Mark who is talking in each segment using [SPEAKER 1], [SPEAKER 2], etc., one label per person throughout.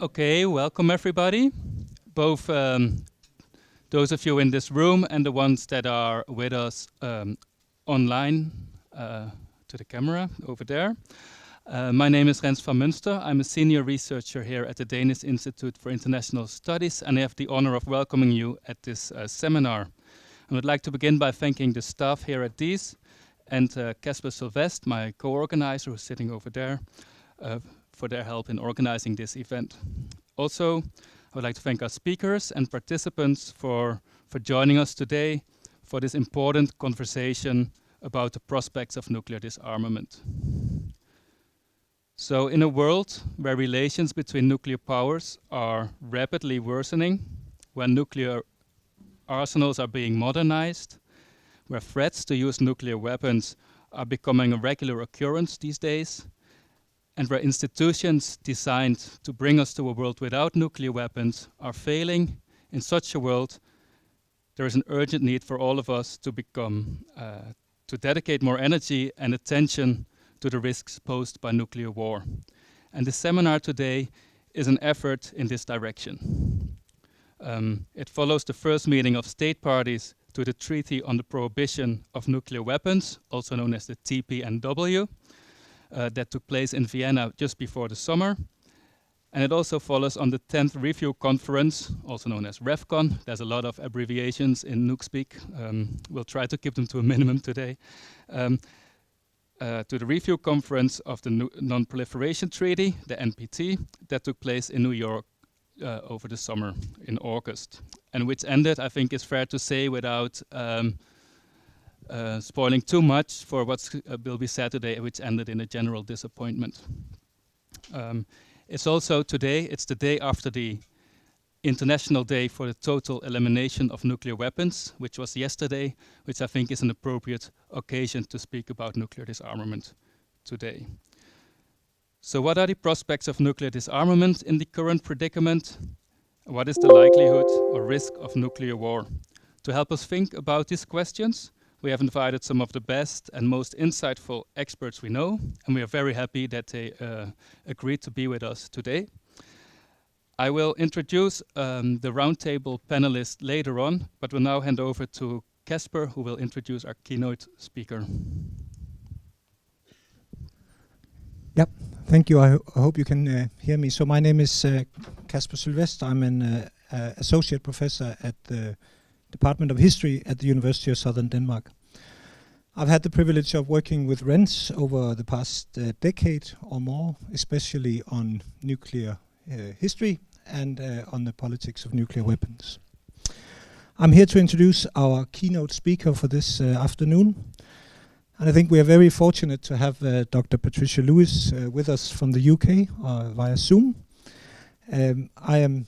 [SPEAKER 1] Okay, welcome everybody, both those of you in this room and the ones that are with us online to the camera over there. My name is Rens van Munster. I'm a senior researcher here at the Danish Institute for International Studies, and I have the honor of welcoming you at this seminar. I would like to begin by thanking the staff here at DIIS and Casper Sylvest, my co-organizer who's sitting over there, for their help in organizing this event. Also, I would like to thank our speakers and participants for joining us today for this important conversation about the prospects of nuclear disarmament. So in a world where relations between nuclear powers are rapidly worsening, when nuclear arsenals are being modernized, where threats to use nuclear weapons are becoming a regular occurrence these days, and where institutions designed to bring us to a world without nuclear weapons are failing, in such a world, there is an urgent need for all of us to dedicate more energy and attention to the risks posed by nuclear war. And the seminar today is an effort in this direction. It follows the first meeting of state parties to the Treaty on the Prohibition of Nuclear Weapons, also known as the TPNW, that took place in Vienna just before the summer. And it also follows on the 10th Review Conference, also known as RevCon. There's a lot of abbreviations in Nuke speak. We'll try to keep them to a minimum today. To the Review Conference of the Non-Proliferation Treaty, the NPT, that took place in New York over the summer in August, and which ended, I think it's fair to say, without spoiling too much for what will be said today, which ended in a general disappointment. It's also today, it's the day after the International Day for the Total Elimination of Nuclear Weapons, which was yesterday, which I think is an appropriate occasion to speak about nuclear disarmament today. So what are the prospects of nuclear disarmament in the current predicament? What is the likelihood or risk of nuclear war? To help us think about these questions, we have invited some of the best and most insightful experts we know, and we are very happy that they agreed to be with us today. I will introduce the roundtable panelists later on, but will now hand over to Casper, who will introduce our keynote speaker.
[SPEAKER 2] Yep, thank you. I hope you can hear me. So my name is Casper Sylvest. I'm an associate professor at the Department of History at the University of Southern Denmark. I've had the privilege of working with Rens over the past decade or more, especially on nuclear history and on the politics of nuclear weapons. I'm here to introduce our keynote speaker for this afternoon. And I think we are very fortunate to have Dr. Patricia Lewis with us from the UK via Zoom. I am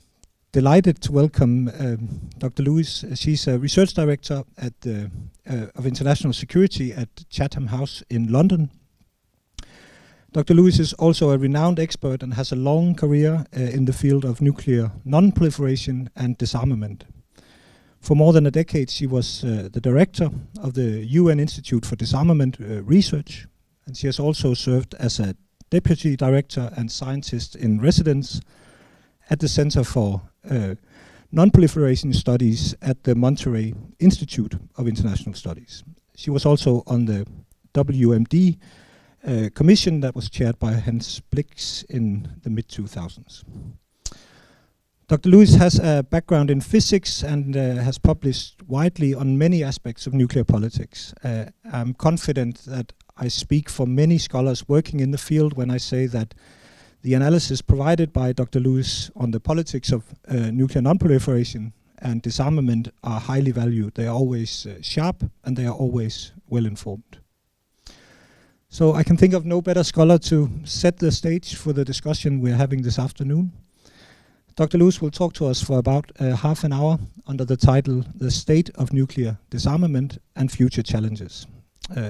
[SPEAKER 2] delighted to welcome Dr. Lewis. She's a research director at of international security at Chatham House in London. Dr. Lewis is also a renowned expert and has a long career in the field of nuclear non-proliferation and disarmament. For more than a decade, she was the director of the UN Institute for Disarmament Research, and she has also served as a deputy director and scientist in residence at the Center for Non-Proliferation Studies at the Monterey Institute of International Studies. She was also on the WMD commission that was chaired by Hans Blix in the mid-2000s. Dr. Lewis has a background in physics and has published widely on many aspects of nuclear politics. I'm confident that I speak for many scholars working in the field when I say that the analysis provided by Dr. Lewis on the politics of nuclear non-proliferation and disarmament are highly valued. They are always sharp and they are always well informed. So I can think of no better scholar to set the stage for the discussion we're having this afternoon. Dr. Lewis will talk to us for about half an hour under the title, The State of Nuclear Disarmament and Future Challenges.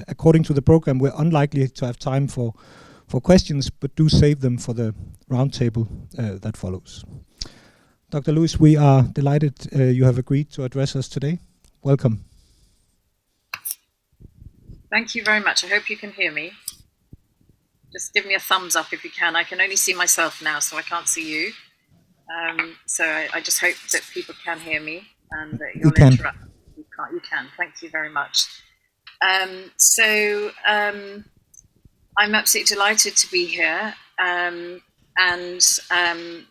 [SPEAKER 2] According to the program, we're unlikely to have time for questions, but do save them for the roundtable that follows. Dr. Lewis, we are delighted you have agreed to address us today. Welcome.
[SPEAKER 3] Thank you very much. I hope you can hear me. Just give me a thumbs up if you can. I can only see myself now, so I can't see you. So I just hope that people can hear me and that you'll interrupt. You can. Thank you very much. I'm absolutely delighted to be here, and I'm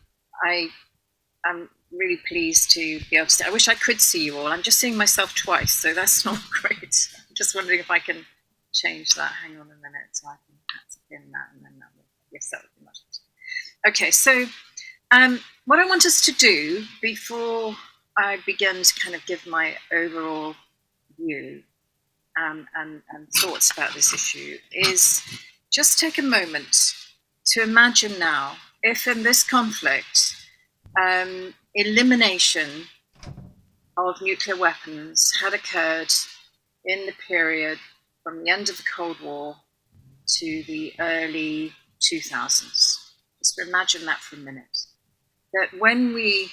[SPEAKER 3] really pleased to be able to say. I wish I could see you all. I'm just seeing myself twice, so that's not great. I'm just wondering if I can change that. Hang on a minute, so I can pin that, and then that will. Yes, that would be much better. Okay, so what I want us to do before I begin to kind of give my overall view and thoughts about this issue is just take a moment to imagine now if in this conflict elimination of nuclear weapons had occurred in the period from the end of the Cold War to the early 2000s. Just imagine that for a minute. That when we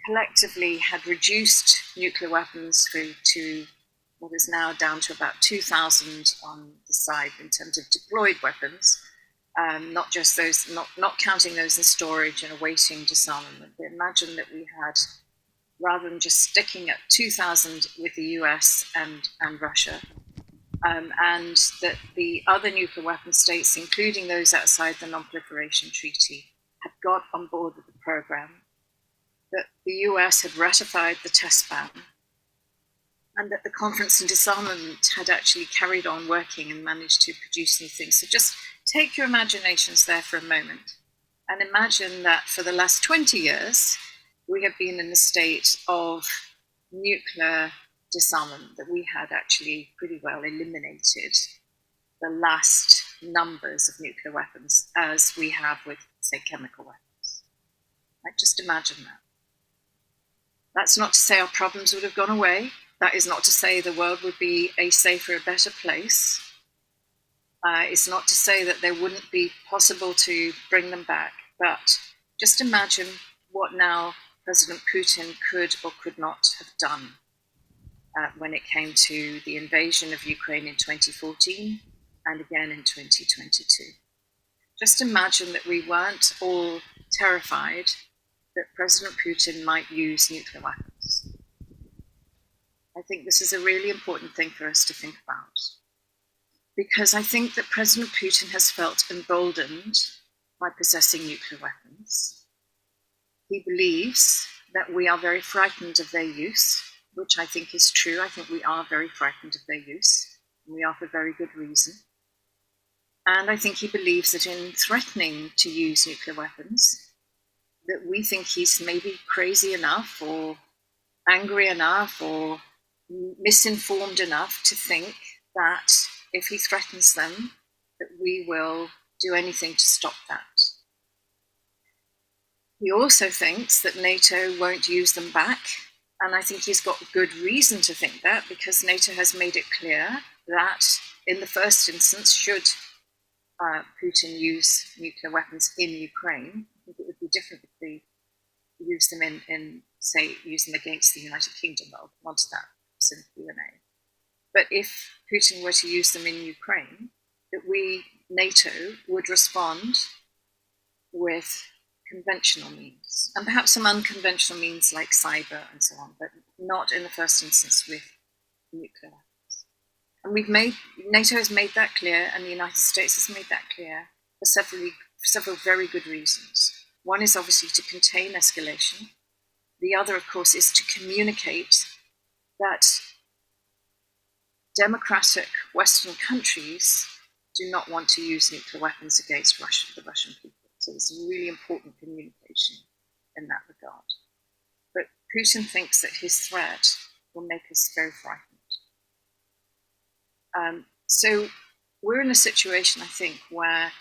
[SPEAKER 3] collectively had reduced nuclear weapons to what is now down to about 2,000 on the side in terms of deployed weapons, not just those, not counting those in storage and awaiting disarmament. But imagine that we had, rather than just sticking at 2,000 with the US and Russia, and that the other nuclear weapon states, including those outside the Non-Proliferation Treaty, had got on board with the program, that the US had ratified the test ban, and that the Conference on Disarmament had actually carried on working and managed to produce new things. So just take your imaginations there for a moment and imagine that for the last 20 years, we have been in a state of nuclear disarmament, that we had actually pretty well eliminated the last numbers of nuclear weapons as we have with, say, chemical weapons. Like, just imagine that. That's not to say our problems would have gone away. That is not to say the world would be a safer, a better place. It's not to say that there wouldn't be possible to bring them back, but just imagine what now President Putin could or could not have done when it came to the invasion of Ukraine in 2014 and again in 2022. Just imagine that we weren't all terrified that President Putin might use nuclear weapons. I think this is a really important thing for us to think about, because I think that President Putin has felt emboldened by possessing nuclear weapons. He believes that we are very frightened of their use, which I think is true. I think we are very frightened of their use, and we are for very good reason. And I think he believes that in threatening to use nuclear weapons, that we think he's maybe crazy enough or angry enough or misinformed enough to think that if he threatens them, that we will do anything to stop that. He also thinks that NATO won't use them back, and I think he's got good reason to think that, because NATO has made it clear that in the first instance, should Putin use nuclear weapons in Ukraine, I think it would be different if they use them in say, use them against the United Kingdom. I'll come on to that in Q&A. But if Putin were to use them in Ukraine, that we, NATO, would respond with conventional means, and perhaps some unconventional means like cyber and so on, but not in the first instance with nuclear weapons. And NATO has made that clear, and the United States has made that clear for several very good reasons. One is obviously to contain escalation. The other, of course, is to communicate that democratic Western countries do not want to use nuclear weapons against the Russian people. So it's a really important communication in that regard. But Putin thinks that his threat will make us very frightened. So we're in a situation, I think, where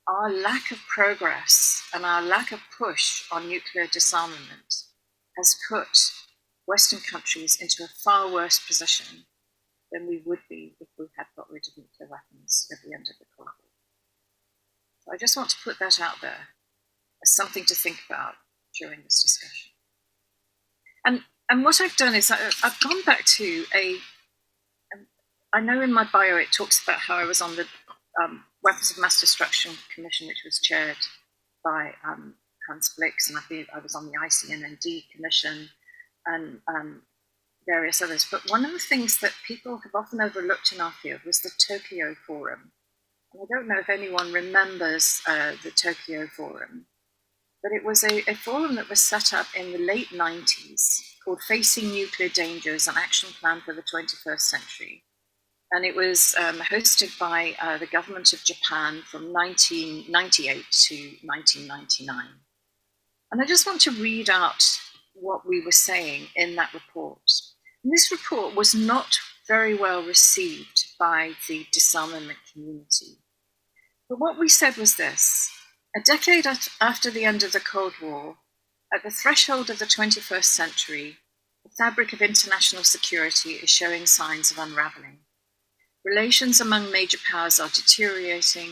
[SPEAKER 3] our lack of progress and our lack of push on nuclear disarmament has put Western countries into a far worse position than we would be if we had got rid of nuclear weapons at the end of the Cold War. So I just want to put that out there as something to think about during this discussion. And what I've done is I've gone back to I know in my bio it talks about how I was on the Weapons of Mass Destruction Commission, which was chaired by Franz Blix, and I was on the ICNND Commission and various others. But one of the things that people have often overlooked in our field was the Tokyo Forum. And I don't know if anyone remembers the Tokyo Forum, but it was a forum that was set up in the late 90s called Facing Nuclear Dangers, an Action Plan for the 21st Century. And it was hosted by the government of Japan from 1998 to 1999. And I just want to read out what we were saying in that report. And this report was not very well received by the disarmament community. But what we said was this: a decade after the end of the Cold War, at the threshold of the 21st century, the fabric of international security is showing signs of unraveling. Relations among major powers are deteriorating.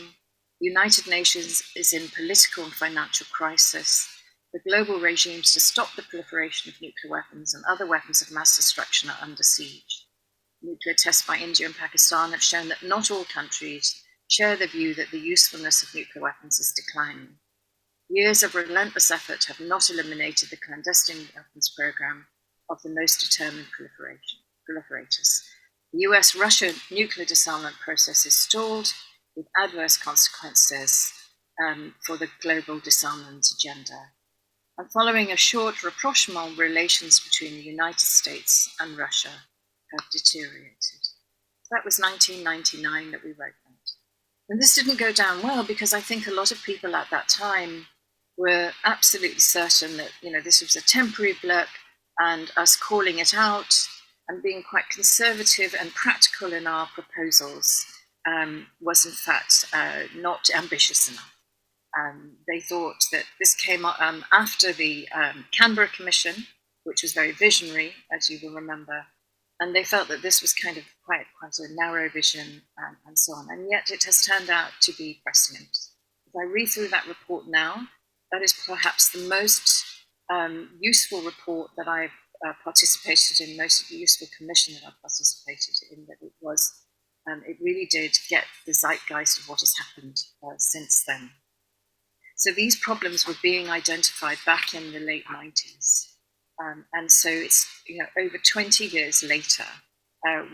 [SPEAKER 3] The United Nations is in political and financial crisis. The global regimes to stop the proliferation of nuclear weapons and other weapons of mass destruction are under siege. Nuclear tests by India and Pakistan have shown that not all countries share the view that the usefulness of nuclear weapons is declining. Years of relentless effort have not eliminated the clandestine weapons program of the most determined proliferators. The US-Russia nuclear disarmament process is stalled, with adverse consequences for the global disarmament agenda. And following a short rapprochement, relations between the United States and Russia have deteriorated. That was 1999 that we wrote that. And this didn't go down well because I think a lot of people at that time were absolutely certain that, this was a temporary blip, and us calling it out and being quite conservative and practical in our proposals was in fact not ambitious enough. They thought that this came after the Canberra Commission, which was very visionary, as you will remember, and they felt that this was kind of quite a narrow vision and so on. And yet it has turned out to be prescient. If I read through that report now, that is perhaps the most useful report that I've participated in, most useful commission that I've participated in, that it really did get the zeitgeist of what has happened since then. So these problems were being identified back in the late 90s. And so it's, over 20 years later,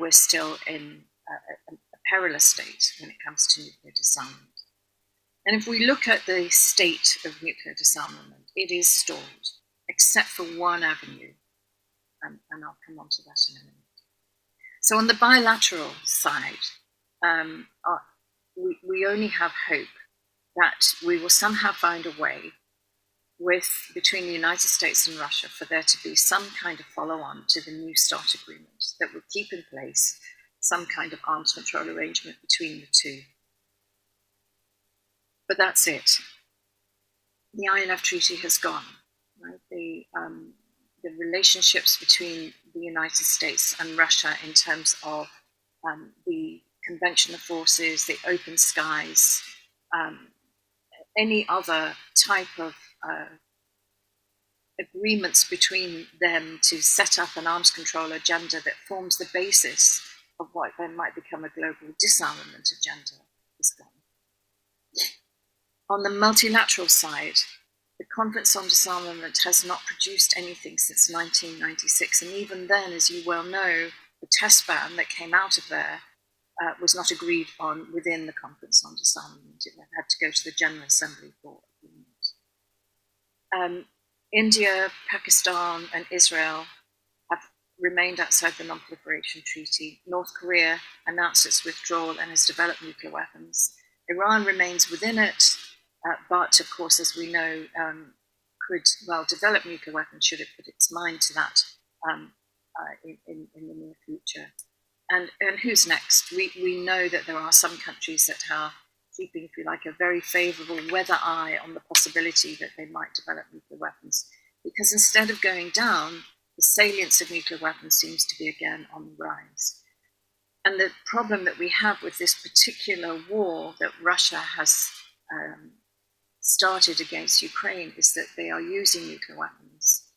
[SPEAKER 3] we're still in a perilous state when it comes to nuclear disarmament. And if we look at the state of nuclear disarmament, it is stalled, except for one avenue. And I'll come on to that in a minute. So on the bilateral side, we only have hope that we will somehow find a way between the United States and Russia for there to be some kind of follow-on to the New START agreement that will keep in place some kind of arms control arrangement between the two. But that's it. The INF Treaty has gone. Right? The relationships between the United States and Russia in terms of the convention of forces, the open skies, any other type of agreements between them to set up an arms control agenda that forms the basis of what then might become a global disarmament agenda is gone. On the multilateral side, the Conference on Disarmament has not produced anything since 1996, and even then, as you well know, the test ban that came out of there was not agreed on within the Conference on Disarmament. It had to go to the General Assembly for agreement. India, Pakistan, and Israel have remained outside the Non-Proliferation Treaty. North Korea announced its withdrawal and has developed nuclear weapons. Iran remains within it, but of course, as we know, could develop nuclear weapons should it put its mind to that in the near future. And who's next? We know that there are some countries that are keeping, if you like, a very favorable weather eye on the possibility that they might develop nuclear weapons, because instead of going down, the salience of nuclear weapons seems to be again on the rise. And the problem that we have with this particular war that Russia has started against Ukraine is that they are using nuclear weapons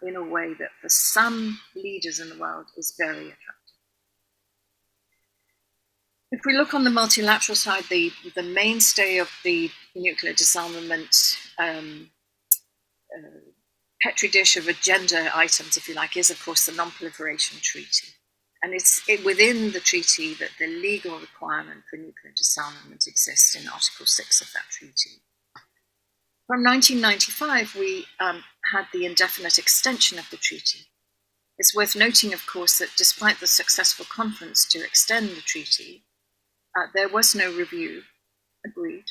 [SPEAKER 3] in a way that for some leaders in the world is very attractive. If we look on the multilateral side, the mainstay of the nuclear disarmament petri dish of agenda items, if you like, is, of course, the Non-Proliferation Treaty. And it's within the treaty that the legal requirement for nuclear disarmament exists in Article 6 of that treaty. From 1995, we had the indefinite extension of the treaty. It's worth noting, of course, that despite the successful conference to extend the treaty, there was no review agreed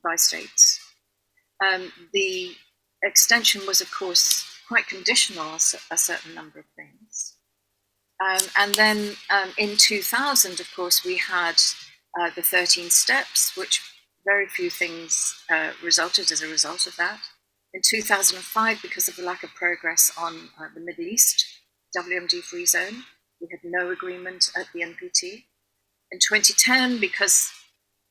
[SPEAKER 3] by states. The extension was, of course, quite conditional on a certain number of things. And then in 2000, of course, we had the 13 steps, which very few things resulted as a result of that. In 2005, because of the lack of progress on the Middle East WMD free zone, we had no agreement at the NPT. In 2010, because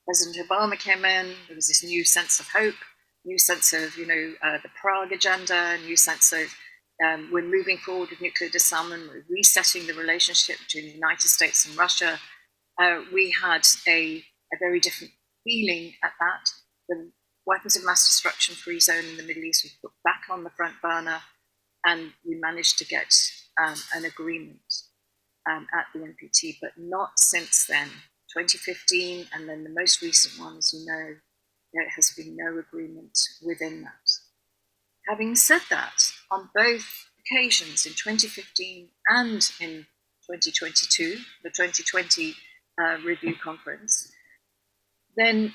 [SPEAKER 3] President Obama came in, there was this new sense of hope, new sense of, the Prague agenda, new sense of we're moving forward with nuclear disarmament, we're resetting the relationship between the United States and Russia. We had a very different feeling at that. The weapons of mass destruction free zone in the Middle East was put back on the front burner, and we managed to get an agreement at the NPT, but not since then. 2015, and then the most recent one, as you know, there has been no agreement within that. Having said that, on both occasions, in 2015 and in 2022, the 2020 review conference, then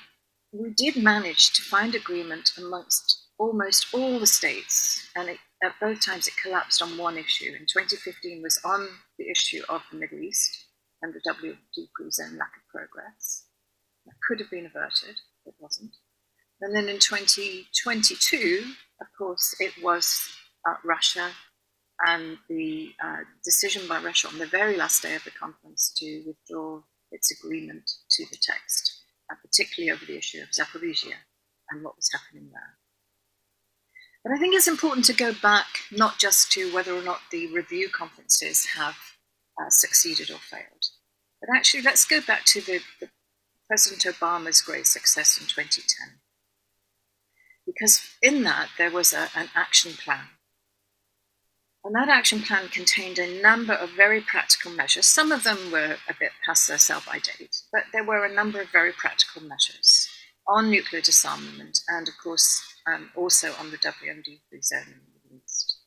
[SPEAKER 3] we did manage to find agreement amongst almost all the states, and at both times it collapsed on one issue. In 2015 was on the issue of the Middle East and the WMD free zone lack of progress. That could have been averted, but wasn't. And then in 2022, of course, it was Russia and the decision by Russia on the very last day of the conference to withdraw its agreement to the text, particularly over the issue of Zaporizhia and what was happening there. But I think it's important to go back not just to whether or not the review conferences have succeeded or failed, but actually let's go back to the President Obama's great success in 2010. Because in that, there was an action plan. And that action plan contained a number of very practical measures. Some of them were a bit past their sell-by date, but there were a number of very practical measures on nuclear disarmament and, of course, also on the WMD free zone in the Middle East.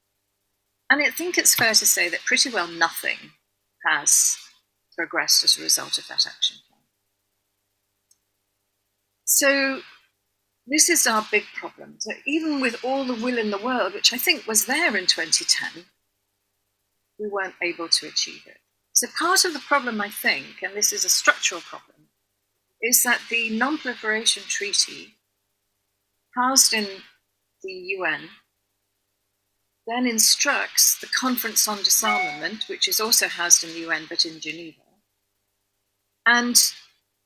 [SPEAKER 3] And I think it's fair to say that pretty well nothing has progressed as a result of that action plan. So this is our big problem. So even with all the will in the world, which I think was there in 2010, we weren't able to achieve it. So part of the problem, I think, and this is a structural problem, is that the Non-Proliferation Treaty, housed in the UN, then instructs the Conference on Disarmament, which is also housed in the UN but in Geneva, and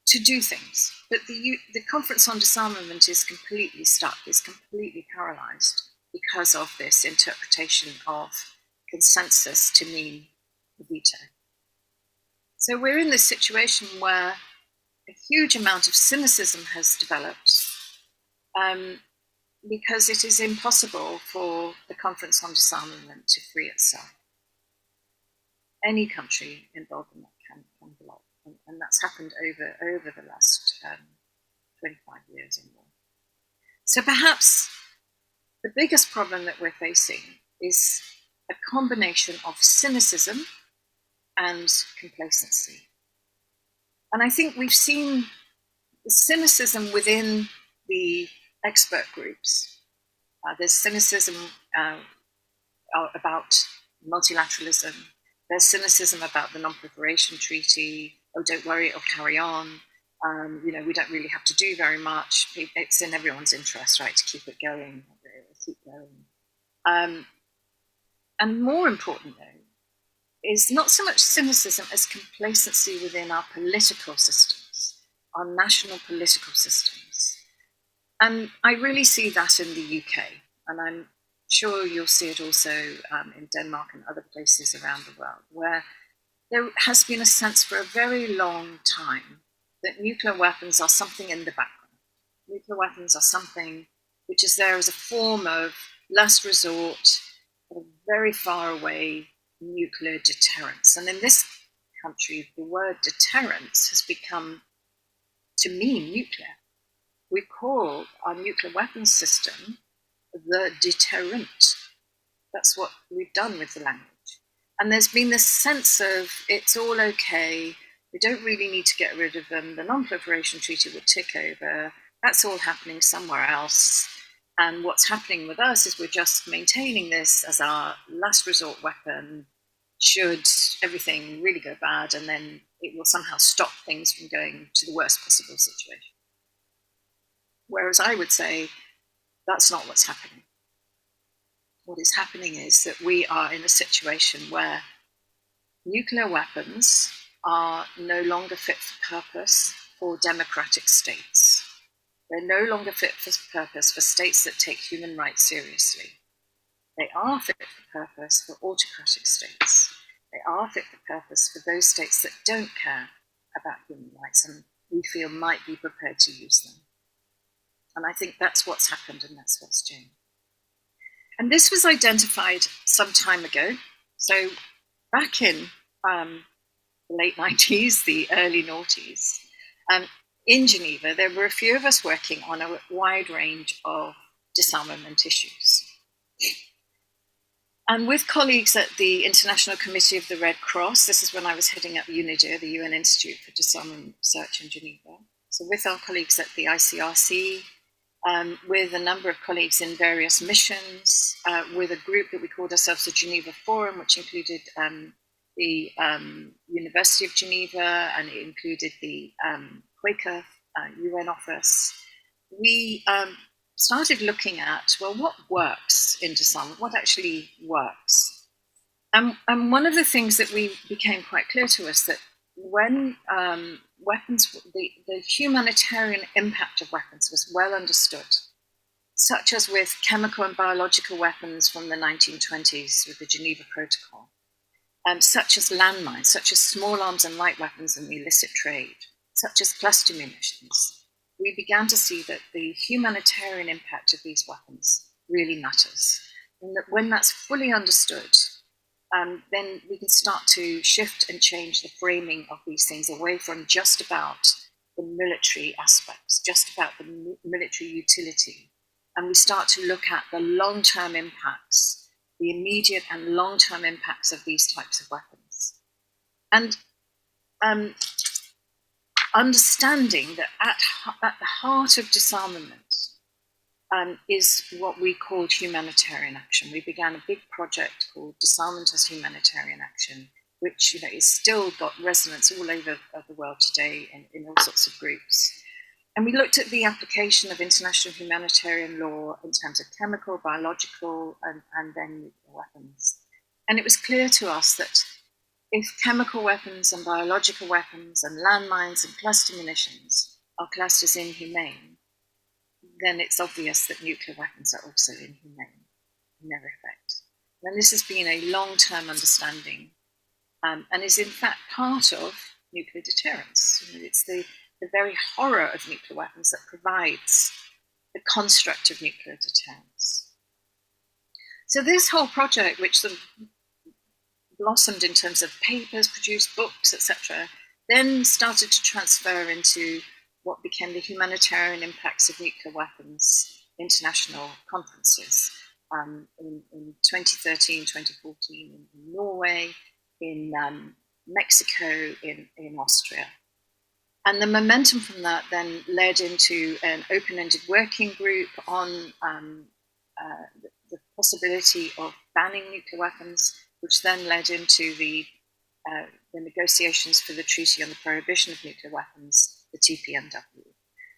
[SPEAKER 3] to do things. But the Conference on Disarmament is completely stuck, is completely paralyzed because of this interpretation of consensus to mean a veto. So we're in this situation where a huge amount of cynicism has developed because it is impossible for the Conference on Disarmament to free itself. Any country involved in that can block. And that's happened over the last 25 years or more. So perhaps the biggest problem that we're facing is a combination of cynicism and complacency. And I think we've seen the cynicism within the expert groups. There's cynicism about multilateralism. There's cynicism about the Non-Proliferation Treaty. Oh, don't worry, it'll carry on. We don't really have to do very much. It's in everyone's interest, right, to keep it going. Keep going. And more important, though, is not so much cynicism as complacency within our political systems, our national political systems. And I really see that in the UK, and I'm sure you'll see it also in Denmark and other places around the world, where there has been a sense for a very long time that nuclear weapons are something in the background. Nuclear weapons are something which is there as a form of, last resort, very far away nuclear deterrence. And in this country, the word deterrence has become to mean nuclear. We call our nuclear weapons system the deterrent. That's what we've done with the language. And there's been this sense of it's all okay, we don't really need to get rid of them, the Non-Proliferation Treaty will tick over, that's all happening somewhere else. And what's happening with us is we're just maintaining this as our last resort weapon should everything really go bad, and then it will somehow stop things from going to the worst possible situation. Whereas I would say that's not what's happening. What is happening is that we are in a situation where nuclear weapons are no longer fit for purpose for democratic states. They're no longer fit for purpose for states that take human rights seriously. They are fit for purpose for autocratic states. They are fit for purpose for those states that don't care about human rights and we feel might be prepared to use them. And I think that's what's happened and that's what's changed. And this was identified some time ago. So back in the late 90s, the early noughties, in Geneva, there were a few of us working on a wide range of disarmament issues. And with colleagues at the International Committee of the Red Cross, this is when I was heading up UNIDIR, the UN Institute for Disarmament Research in Geneva. So with our colleagues at the ICRC, with a number of colleagues in various missions, with a group that we called ourselves the Geneva Forum, which included the University of Geneva, and it included the Quaker UN office. We started looking at, well, what works in disarmament? What actually works? And one of the things that became quite clear to us that when weapons, the humanitarian impact of weapons was well understood, such as with chemical and biological weapons from the 1920s with the Geneva Protocol, such as landmines, such as small arms and light weapons in the illicit trade, such as cluster munitions. We began to see that the humanitarian impact of these weapons really matters. And that when that's fully understood, then we can start to shift and change the framing of these things away from just about the military aspects, just about the military utility. And we start to look at the long-term impacts, the immediate and long-term impacts of these types of weapons. And understanding that at the heart of disarmament is what we called humanitarian action. We began a big project called Disarmament as Humanitarian Action, which is still got resonance all over the world today in all sorts of groups. And we looked at the application of international humanitarian law in terms of chemical, biological, and then nuclear weapons. And it was clear to us that if chemical weapons and biological weapons and landmines and cluster munitions are classed as inhumane, then it's obvious that nuclear weapons are also inhumane in their effect. And this has been a long-term understanding and is in fact part of nuclear deterrence. It's the very horror of nuclear weapons that provides the construct of nuclear deterrence. So this whole project, which sort of blossomed in terms of papers, produced books, etc., then started to transfer into what became the humanitarian impacts of nuclear weapons international conferences in 2013, 2014 in Norway, in Mexico, in Austria. And the momentum from that then led into an open-ended working group on the possibility of banning nuclear weapons, which then led into the negotiations for the Treaty on the Prohibition of Nuclear Weapons, the TPNW.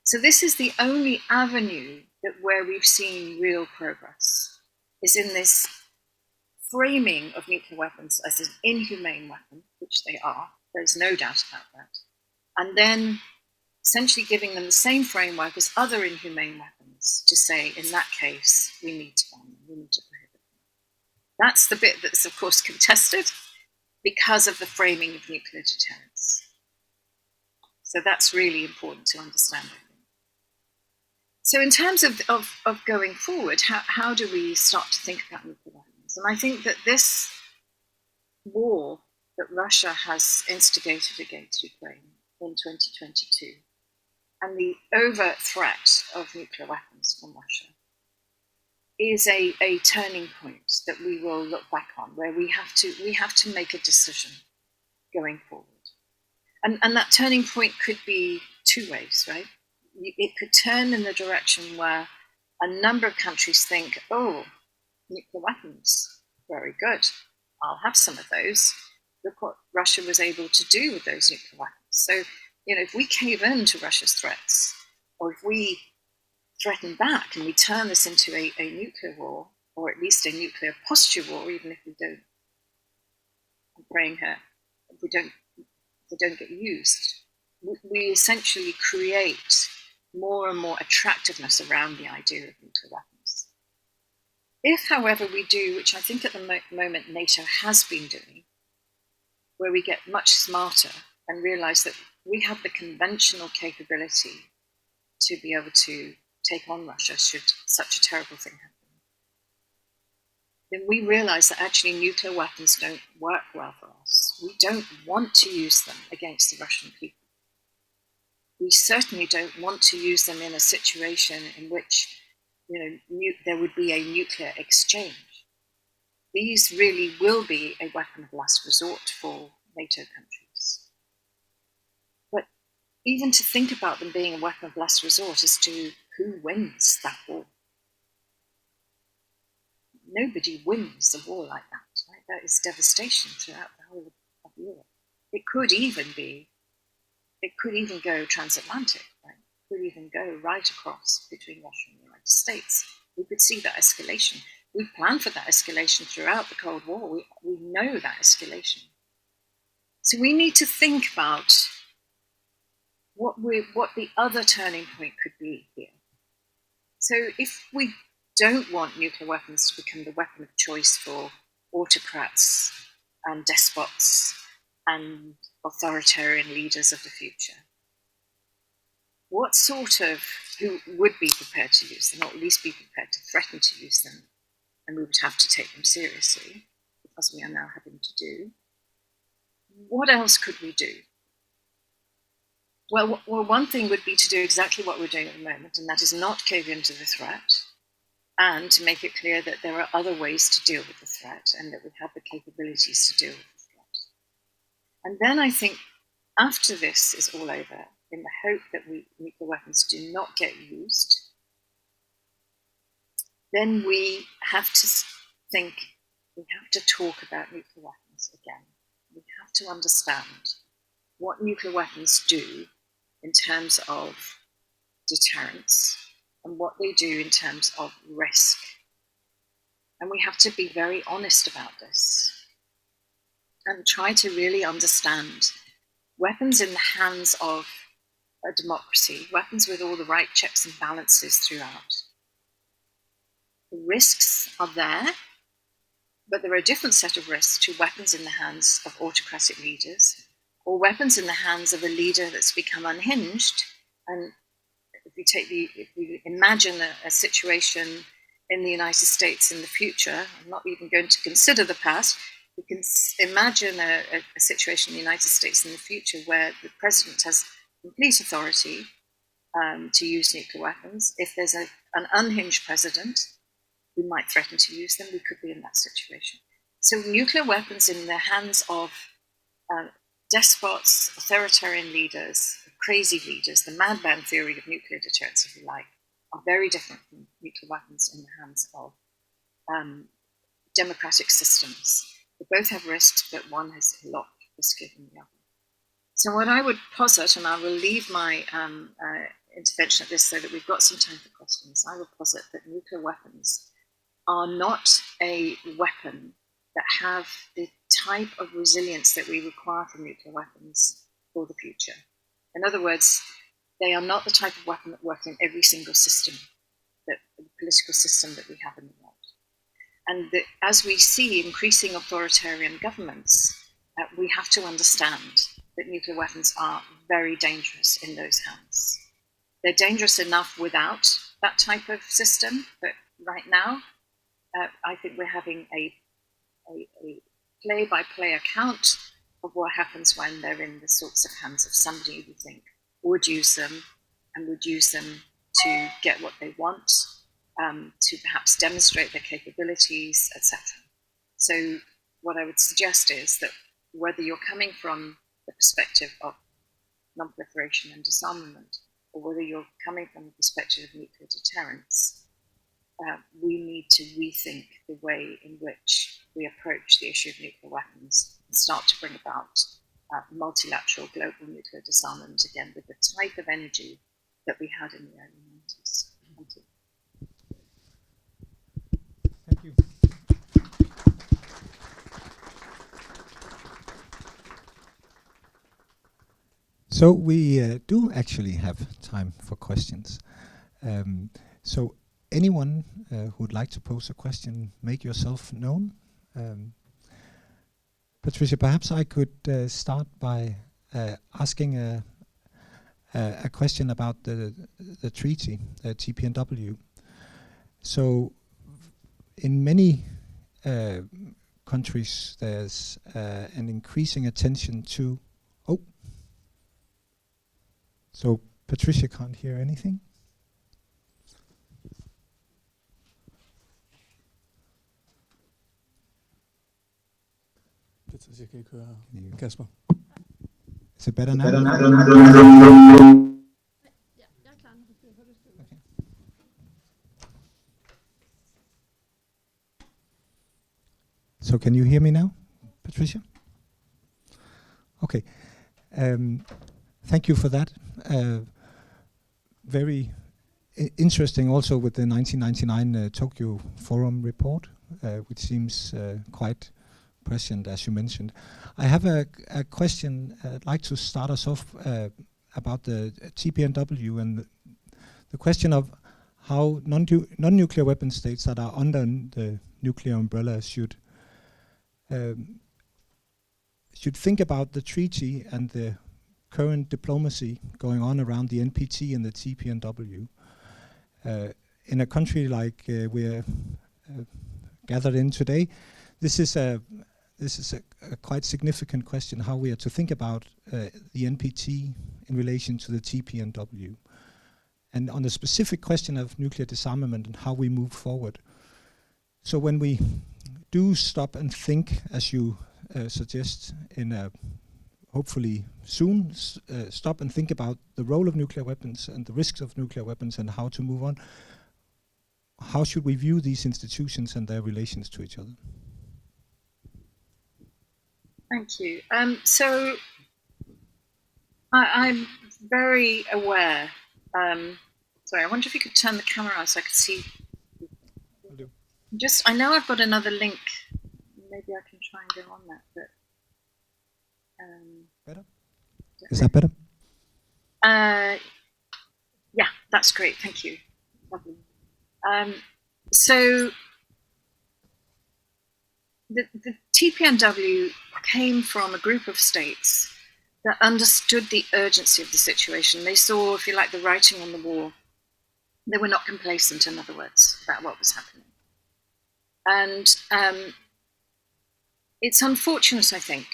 [SPEAKER 3] So this is the only avenue where we've seen real progress, is in this framing of nuclear weapons as an inhumane weapon, which they are, there's no doubt about that, and then essentially giving them the same framework as other inhumane weapons to say, in that case, we need to ban them, we need to prohibit them. That's the bit that's, of course, contested because of the framing of nuclear deterrence. So that's really important to understand, I think. So in terms of going forward, how do we start to think about nuclear weapons? And I think that this war that Russia has instigated against Ukraine in 2022 and the overt threat of nuclear weapons from Russia is a turning point that we will look back on, where we have to make a decision going forward. And that turning point could be two ways, right? It could turn in the direction where a number of countries think, oh, nuclear weapons, very good. I'll have some of those. Look what Russia was able to do with those nuclear weapons. So, if we cave in to Russia's threats, or if we threaten back and we turn this into a nuclear war, or at least a nuclear posture war, even if we don't, I'm praying here, if they don't get used, we essentially create more and more attractiveness around the idea of nuclear weapons. If, however, we do, which I think at the moment NATO has been doing, where we get much smarter and realize that we have the conventional capability to be able to take on Russia should such a terrible thing happen, then we realize that actually nuclear weapons don't work well for us. We don't want to use them against the Russian people. We certainly don't want to use them in a situation in which there would be a nuclear exchange. These really will be a weapon of last resort for NATO countries. But even to think about them being a weapon of last resort as to who wins that war. Nobody wins a war like that, right? That is devastation throughout the whole of Europe. It could even go transatlantic, right? It could even go right across between Russia and the United States. We could see that escalation. We planned for that escalation throughout the Cold War. We know that escalation. So we need to think about what the other turning point could be here. So if we don't want nuclear weapons to become the weapon of choice for autocrats and despots and authoritarian leaders of the future, who would be prepared to use them, or at least be prepared to threaten to use them, and we would have to take them seriously, as we are now having to do. What else could we do? Well, one thing would be to do exactly what we're doing at the moment, and that is not cave into the threat, and to make it clear that there are other ways to deal with the threat, and that we have the capabilities to deal with the threat. And then I think after this is all over, in the hope that nuclear weapons do not get used, then we have to talk about nuclear weapons again. We have to understand what nuclear weapons do in terms of deterrence and what they do in terms of risk. And we have to be very honest about this and try to really understand weapons in the hands of a democracy, weapons with all the right checks and balances throughout. The risks are there, but there are a different set of risks to weapons in the hands of autocratic leaders, or weapons in the hands of a leader that's become unhinged. And if we imagine a situation in the United States in the future, I'm not even going to consider the past, we can imagine a situation in the United States in the future where the president has complete authority to use nuclear weapons. If there's an unhinged president who might threaten to use them, we could be in that situation. So nuclear weapons in the hands of despots, authoritarian leaders, crazy leaders, the madman theory of nuclear deterrence, if you like, are very different from nuclear weapons in the hands of democratic systems. They both have risks, but one has a lot riskier than the other. So what I would posit, and I will leave my intervention at this so that we've got some time for questions, I will posit that nuclear weapons are not a weapon that have the type of resilience that we require from nuclear weapons for the future. In other words, they are not the type of weapon that work in every single system, the political system that we have in the world. And that as we see increasing authoritarian governments, we have to understand that nuclear weapons are very dangerous in those hands. They're dangerous enough without that type of system, but right now, I think we're having a play-by-play account of what happens when they're in the sorts of hands of somebody who we think would use them and would use them to get what they want, to perhaps demonstrate their capabilities, etc. So what I would suggest is that whether you're coming from the perspective of non-proliferation and disarmament, or whether you're coming from the perspective of nuclear deterrence, we need to rethink the way in which we approach the issue of nuclear weapons and start to bring about multilateral global nuclear disarmament again with the type of energy that we had in the early 90s. Thank you.
[SPEAKER 2] Thank you. So we do actually have time for questions. So anyone who would like to pose a question, make yourself known. Patricia, perhaps I could start by asking a question about the treaty, TPNW. So in many countries, there's an increasing attention to... Oh, so Patricia can't hear anything?
[SPEAKER 4] Jeg kan ikke høre Kasper.
[SPEAKER 2] Is it better now?
[SPEAKER 5] Ja, jeg er klar.
[SPEAKER 2] Okay. So can you hear me now, Patricia? Okay. Thank you for that. Very interesting also with the 1999 Tokyo Forum report, which seems quite prescient, as you mentioned. I have a question. I'd like to start us off about the TPNW and the question of how non-nuclear weapon states that are under the nuclear umbrella should think about the treaty and the current diplomacy going on around the NPT and the TPNW. In a country like we're gathered in today, this is a quite significant question, how we are to think about the NPT in relation to the TPNW. And on the specific question of nuclear disarmament and how we move forward. So when we do stop and think, as you suggest in a hopefully soon, stop and think about the role of nuclear weapons and the risks of nuclear weapons and how to move on, how should we view these institutions and their relations to each other?
[SPEAKER 3] Thank you. So I'm very aware. Sorry, I wonder if you could turn the camera on so I could see.
[SPEAKER 2] Will do.
[SPEAKER 3] I know I've got another link. Maybe I can try and go on that, but.
[SPEAKER 2] Better? Is that better?
[SPEAKER 3] Yeah, that's great. Thank you. Lovely. So the TPNW came from a group of states that understood the urgency of the situation. They saw, if you like, the writing on the wall. They were not complacent, in other words, about what was happening. And it's unfortunate, I think,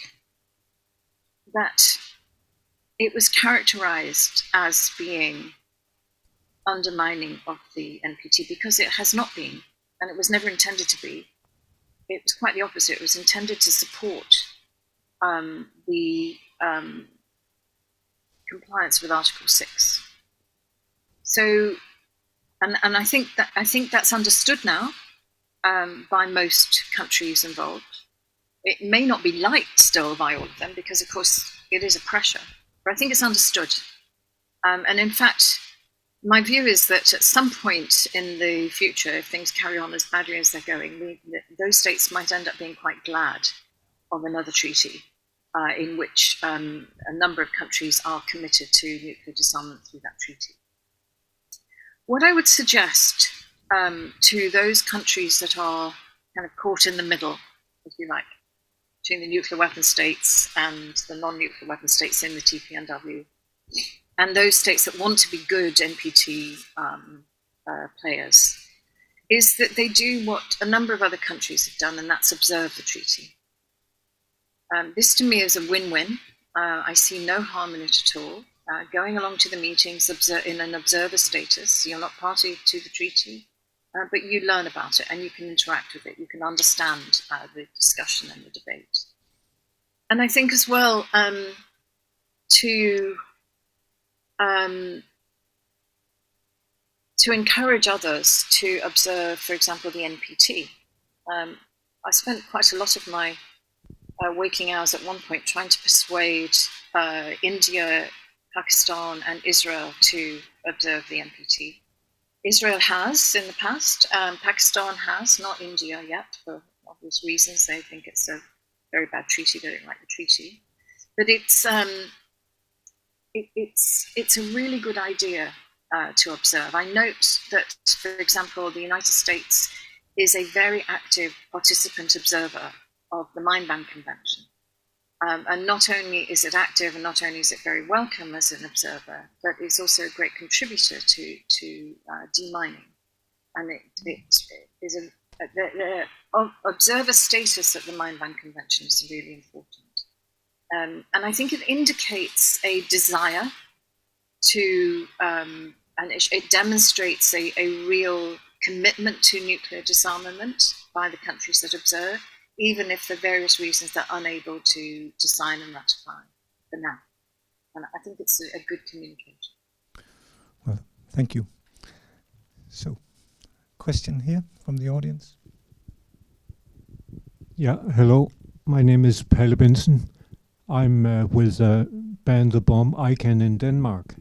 [SPEAKER 3] that it was characterized as being undermining of the NPT, because it has not been, and it was never intended to be. It was quite the opposite. It was intended to support the compliance with Article 6. So, and I think that's understood now by most countries involved. It may not be liked still by all of them, because of course it is a pressure, but I think it's understood. And in fact, my view is that at some point in the future, if things carry on as badly as they're going, those states might end up being quite glad of another treaty in which a number of countries are committed to nuclear disarmament through that treaty. What I would suggest to those countries that are kind of caught in the middle, if you like, between the nuclear weapon states and the non-nuclear weapon states in the TPNW, and those states that want to be good NPT players, is that they do what a number of other countries have done, and that's observe the treaty. This to me is a win-win. I see no harm in it at all. Going along to the meetings in an observer status, you're not party to the treaty, but you learn about it and you can interact with it. You can understand the discussion and the debate. And I think as well to encourage others to observe, for example, the NPT. I spent quite a lot of my waking hours at one point trying to persuade India, Pakistan and Israel to observe the NPT. Israel has in the past, Pakistan has, not India yet, for obvious reasons. They think it's a very bad treaty, they don't like the treaty. But it's a really good idea to observe. I note that, for example, the United States is a very active participant observer of the Mine Ban Convention. And not only is it active and not only is it very welcome as an observer, but it's also a great contributor to demining. And it is the observer status at the Mine Ban Convention is really important. And I think it indicates a desire to, and it demonstrates a real commitment to nuclear disarmament by the countries that observe, even if for various reasons they're unable to sign and ratify for now. And I think it's a good communication.
[SPEAKER 2] Well, thank you. So, question here from the audience.
[SPEAKER 5] Yeah, hello. My name is Palle Benson. I'm with Ban the Bomb ICANN in Denmark.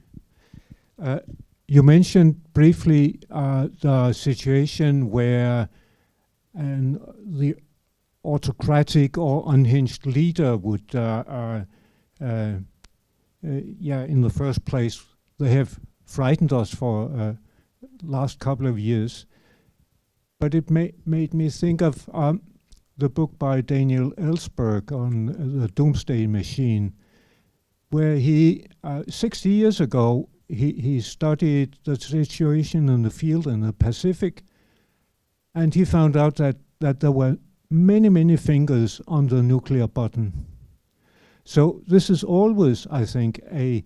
[SPEAKER 5] You mentioned briefly the situation where the autocratic or unhinged leader would, in the first place, they have frightened us for last couple of years. But it made me think of the book by Daniel Ellsberg on the Doomsday Machine, where he, 60 years ago, he studied the situation in the field in the Pacific, and he found out that there were many fingers on the nuclear button. So this is always, I think, a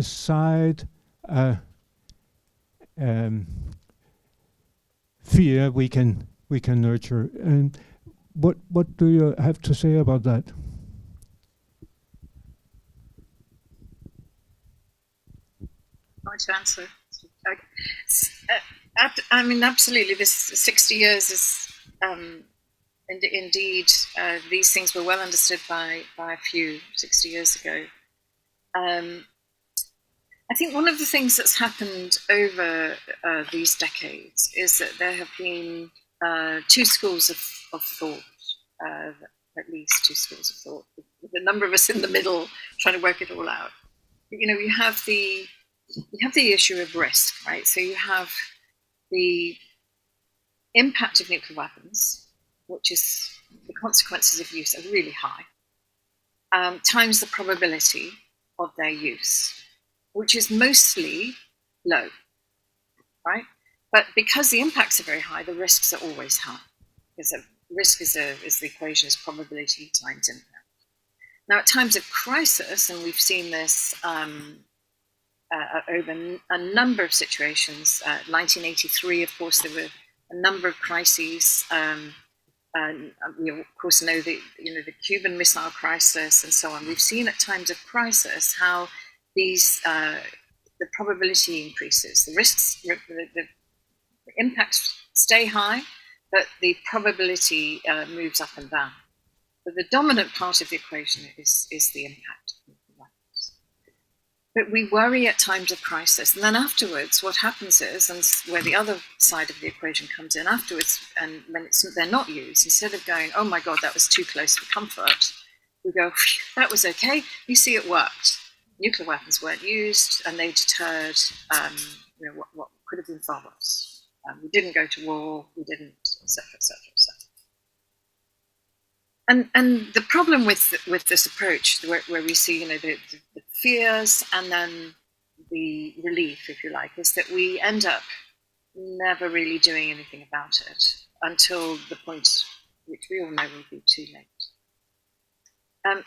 [SPEAKER 5] side fear we can nurture. And what do you have to say about that?
[SPEAKER 3] To answer. I mean, absolutely. This 60 years is indeed these things were well understood by a few 60 years ago. I think one of the things that's happened over these decades is that there have been two schools of thought, at least two schools of thought, with a number of us in the middle trying to work it all out. You know, you have the issue of risk, right? So you have the impact of nuclear weapons, which is the consequences of use are really high, times the probability of their use, which is mostly low, right? But because the impacts are very high, the risks are always high. Because risk is the equation is probability times impact. Now, at times of crisis, and we've seen this over a number of situations. 1983, of course, there were a number of crises. We of course know the Cuban Missile Crisis and so on. We've seen at times of crisis how these the probability increases, the risks, the impacts stay high, but the probability moves up and down. But the dominant part of the equation is the impact. But we worry at times of crisis. And then afterwards, what happens is, and where the other side of the equation comes in afterwards, and when they're not used, instead of going, oh my God, that was too close for comfort, we go, that was okay. You see, it worked. Nuclear weapons weren't used, and they deterred what could have been far worse. We didn't go to war, we didn't, et cetera, et cetera, et cetera. And the problem with this approach, where we see the fears and then the relief, if you like, is that we end up never really doing anything about it until the point which we all know will be too late.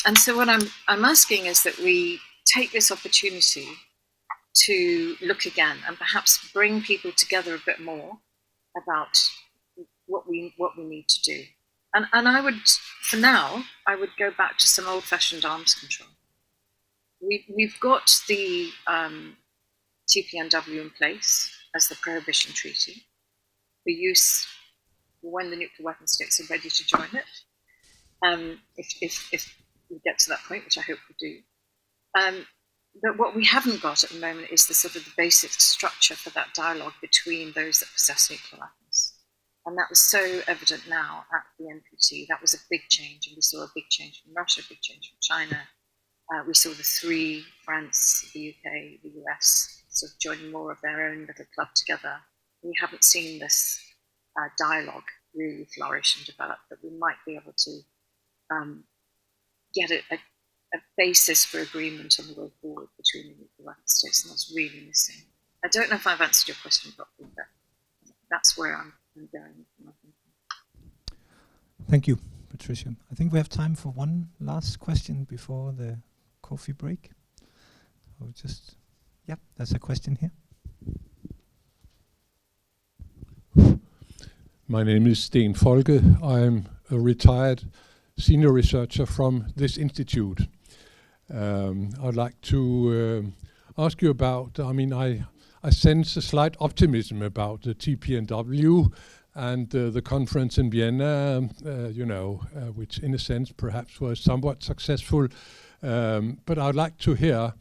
[SPEAKER 3] And so what I'm asking is that we take this opportunity to look again and perhaps bring people together a bit more about what we need to do. And I would, for now, I would go back to some old-fashioned arms control. We've got the TPNW in place as the Prohibition Treaty for use when the nuclear weapon states are ready to join it. If we get to that point, which I hope we do. But what we haven't got at the moment is the sort of the basic structure for that dialogue between those that possess nuclear weapons. And that was so evident now at the NPT. That was a big change, and we saw a big change from Russia, a big change from China. We saw the three, France, the UK, the US, sort of joining more of their own little club together. We haven't seen this dialogue really flourish and develop, that we might be able to get a basis for agreement on the way forward between the nuclear weapon states, and that's really missing. I don't know if I've answered your question properly, but that's where I'm going.
[SPEAKER 2] Thank you, Patricia. I think we have time for one last question before the coffee break. I'll just, yeah, there's a question here.
[SPEAKER 6] My name is Sten Folke. I'm a retired senior researcher from this institute. I'd like to ask you about, I sense a slight optimism about the TPNW and the conference in Vienna, which in a sense perhaps was somewhat successful. But I'd like to hear,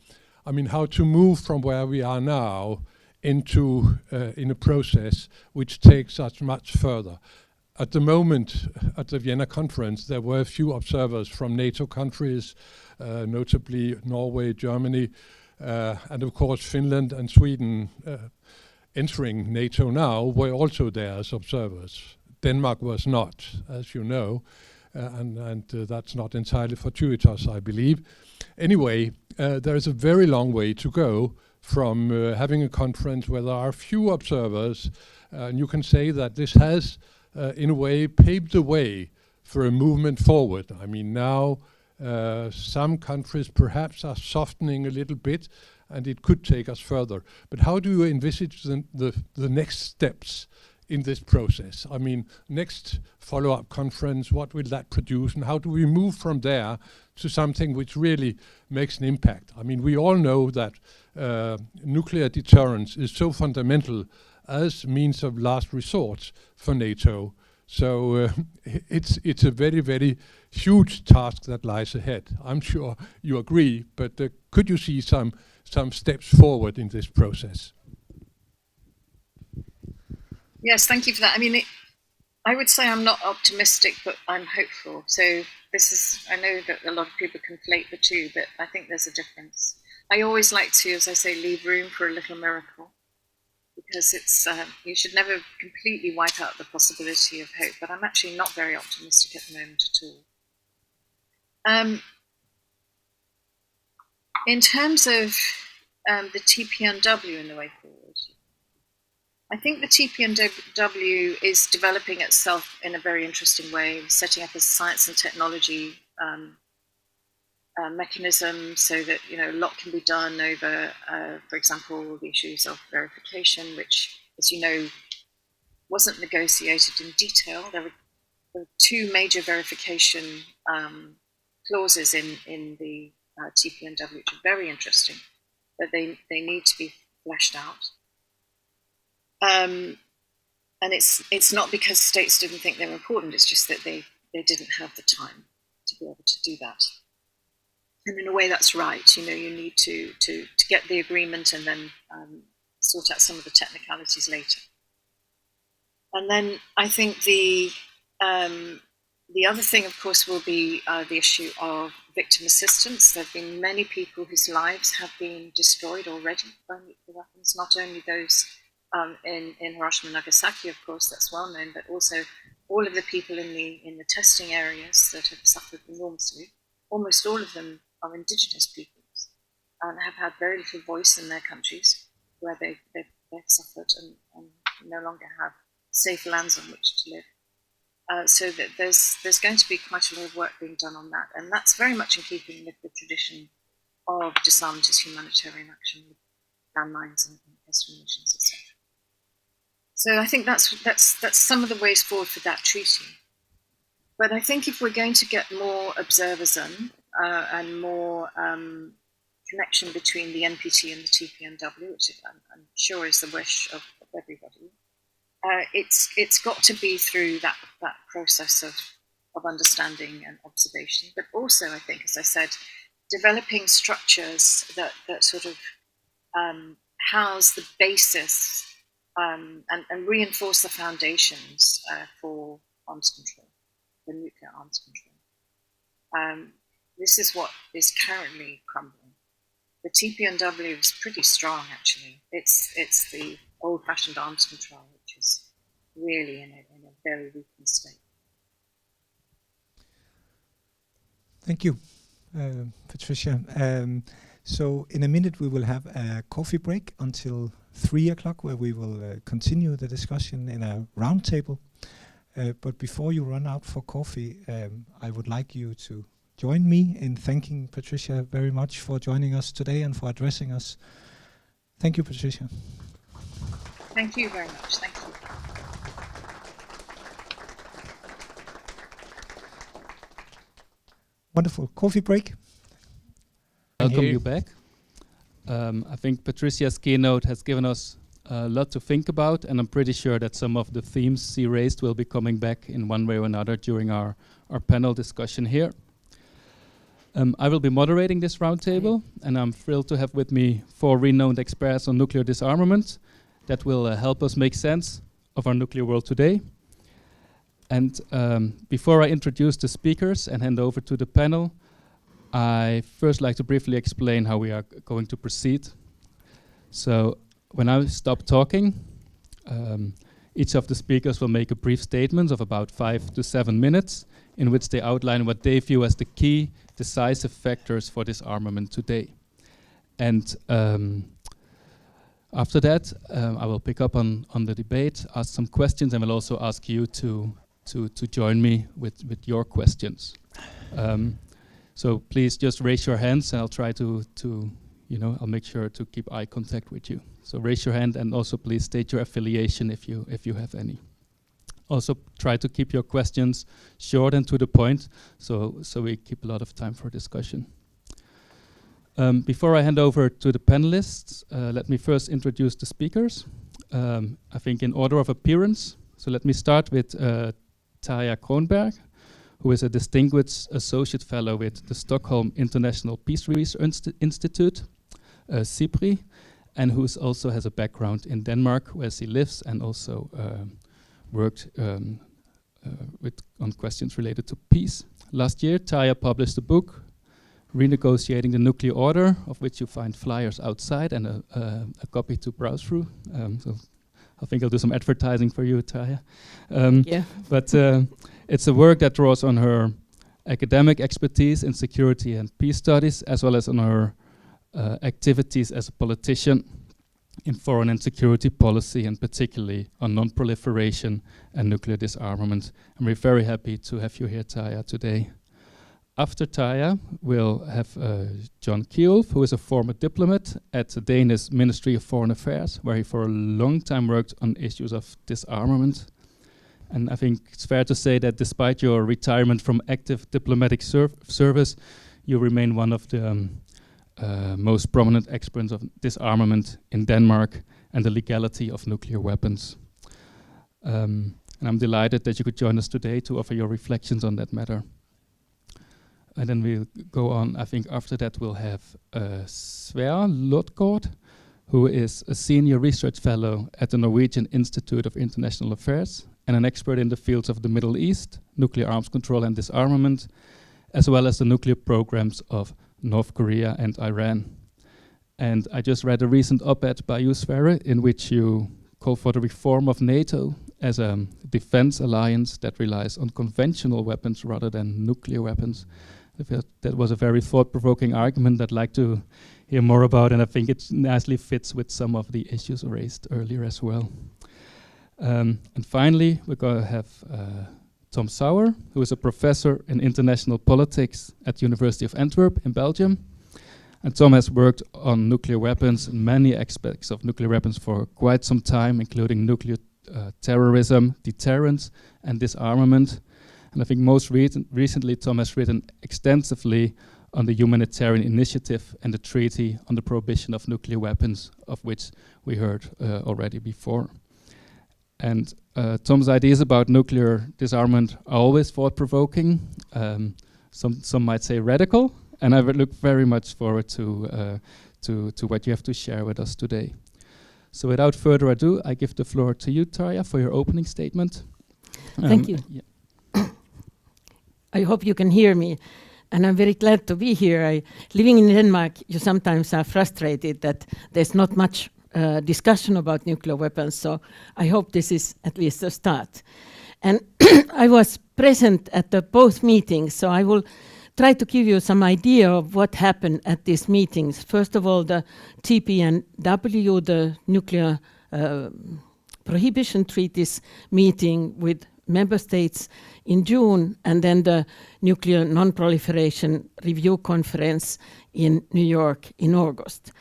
[SPEAKER 6] how to move from where we are now into in a process which takes us much further. At the moment, at the Vienna conference, there were a few observers from NATO countries, notably Norway, Germany, and of course Finland and Sweden entering NATO now were also there as observers. Denmark was not, as you know, and that's not entirely fortuitous, I believe. Anyway, there is a very long way to go from having a conference where there are few observers, and you can say that this has, in a way, paved the way for a movement forward. Now some countries perhaps are softening a little bit, and it could take us further. But how do you envisage the next steps in this process? Next follow-up conference, what will that produce, and how do we move from there to something which really makes an impact? We all know that nuclear deterrence is so fundamental as means of last resort for NATO. So it's a very, very huge task that lies ahead. I'm sure you agree, but could you see some steps forward in this process?
[SPEAKER 3] Yes, thank you for that. I would say I'm not optimistic, but I'm hopeful. So I know that a lot of people conflate the two, but I think there's a difference. I always like to, as I say, leave room for a little miracle, because it's you should never completely wipe out the possibility of hope, but I'm actually not very optimistic at the moment at all. In terms of the TPNW and the way forward, I think the TPNW is developing itself in a very interesting way, setting up a science and technology mechanism so that a lot can be done over, for example, the issues of verification, which, as you know, wasn't negotiated in detail. There were two major verification clauses in the TPNW, which are very interesting, but they need to be fleshed out. And it's not because states didn't think they were important, it's just that they didn't have the time to be able to do that. And in a way, that's right. You need to get the agreement and then sort out some of the technicalities later. And then I think the other thing, of course, will be the issue of victim assistance. There have been many people whose lives have been destroyed already by nuclear weapons, not only those in Hiroshima and Nagasaki, of course, that's well known, but also all of the people in the testing areas that have suffered enormously. Almost all of them are indigenous peoples. and have had very little voice in their countries where they've suffered and no longer have safe lands on which to live. So that there's going to be quite a lot of work being done on that, and that's very much in keeping with the tradition of disarmament as humanitarian action with landmines and cluster munitions, etc. So I think that's some of the ways forward for that treaty. But I think if we're going to get more observers in and more connection between the NPT and the TPNW, which I'm sure is the wish of everybody, it's got to be through that process of understanding and observation. But also, I think, as I said, developing structures that sort of house the basis and reinforce the foundations for arms control, for nuclear arms control. This is what is currently crumbling. The TPNW is pretty strong, actually. It's the old-fashioned arms control, which is really in a very weakened state.
[SPEAKER 2] Thank you, Patricia. So in a minute we will have a coffee break until 3 o'clock, where we will continue the discussion in a roundtable. But before you run out for coffee, I would like you to join me in thanking Patricia very much for joining us today and for addressing us. Thank you, Patricia.
[SPEAKER 3] Thank you very much. Thank you.
[SPEAKER 2] Wonderful. Coffee break.
[SPEAKER 1] Welcome you back. I think Patricia's keynote has given us a lot to think about, and I'm pretty sure that some of the themes she raised will be coming back in one way or another during our panel discussion here. I will be moderating this roundtable, and I'm thrilled to have with me 4 renowned experts on nuclear disarmament that will help us make sense of our nuclear world today. And before I introduce the speakers and hand over to the panel, I first like to briefly explain how we are going to proceed. So when I stop talking, each of the speakers will make a brief statement of about 5 to 7 minutes in which they outline what they view as the key decisive factors for disarmament today. And after that, I will pick up on the debate, ask some questions, and will also ask you to join me with your questions. So please just raise your hands, and I'll try to I'll make sure to keep eye contact with you. So raise your hand, and also please state your affiliation if you have any. Also try to keep your questions short and to the point, so we keep a lot of time for discussion. Before I hand over to the panelists, let me first introduce the speakers. I think in order of appearance. So let me start with Tarja Kronberg, who is a distinguished associate fellow with the Stockholm International Peace Research Institute, SIPRI, and who also has a background in Denmark, where she lives, and also worked on questions related to peace. Last year, Tarja published a book, Renegotiating the Nuclear Order, of which you find flyers outside and a copy to browse through. So I think I'll do some advertising for you, Tarja.
[SPEAKER 7] Yeah.
[SPEAKER 1] But it's a work that draws on her academic expertise in security and peace studies, as well as on her activities as a politician in foreign and security policy, and particularly on non-proliferation and nuclear disarmament. And we're very happy to have you here, Tarja, today. After Tarja, we'll have John Kjolf, who is a former diplomat at the Danish Ministry of Foreign Affairs, where he for a long time worked on issues of disarmament. And I think it's fair to say that despite your retirement from active diplomatic service, you remain one of the most prominent experts of disarmament in Denmark and the legality of nuclear weapons. And I'm delighted that you could join us today to offer your reflections on that matter. And then we'll go on. I think after that we'll have Sverre Lodgaard, who is a senior research fellow at the Norwegian Institute of International Affairs and an expert in the fields of the Middle East, nuclear arms control and disarmament, as well as the nuclear programs of North Korea and Iran. And I just read a recent op-ed by you, Sverre, in which you call for the reform of NATO as a defense alliance that relies on conventional weapons rather than nuclear weapons. I feel that was a very thought-provoking argument that I'd like to hear more about, and I think it nicely fits with some of the issues raised earlier as well. And finally, we're going to have Tom Sauer, who is a professor in international politics at the University of Antwerp in Belgium. And Tom has worked on nuclear weapons and many aspects of nuclear weapons for quite some time, including nuclear terrorism, deterrence, and disarmament. And I think most recently, Tom has written extensively on the humanitarian initiative and the treaty on the prohibition of nuclear weapons, of which we heard already before. And Tom's ideas about nuclear disarmament are always thought-provoking. Some might say radical, and I would look very much forward to what you have to share with us today. So without further ado, I give the floor to you, Tarja, for your opening statement.
[SPEAKER 7] Thank you.
[SPEAKER 1] Yeah.
[SPEAKER 7] I hope you can hear me, and I'm very glad to be here. Living in Denmark, you sometimes are frustrated that there's not much discussion about nuclear weapons, so I hope this is at least a start. And I was present at both meetings, so I will try to give you some idea of what happened at these meetings. First of all, the TPNW, the Nuclear Prohibition Treaties meeting with member states in June, and then the Nuclear Non-Proliferation Review Conference in New York in August.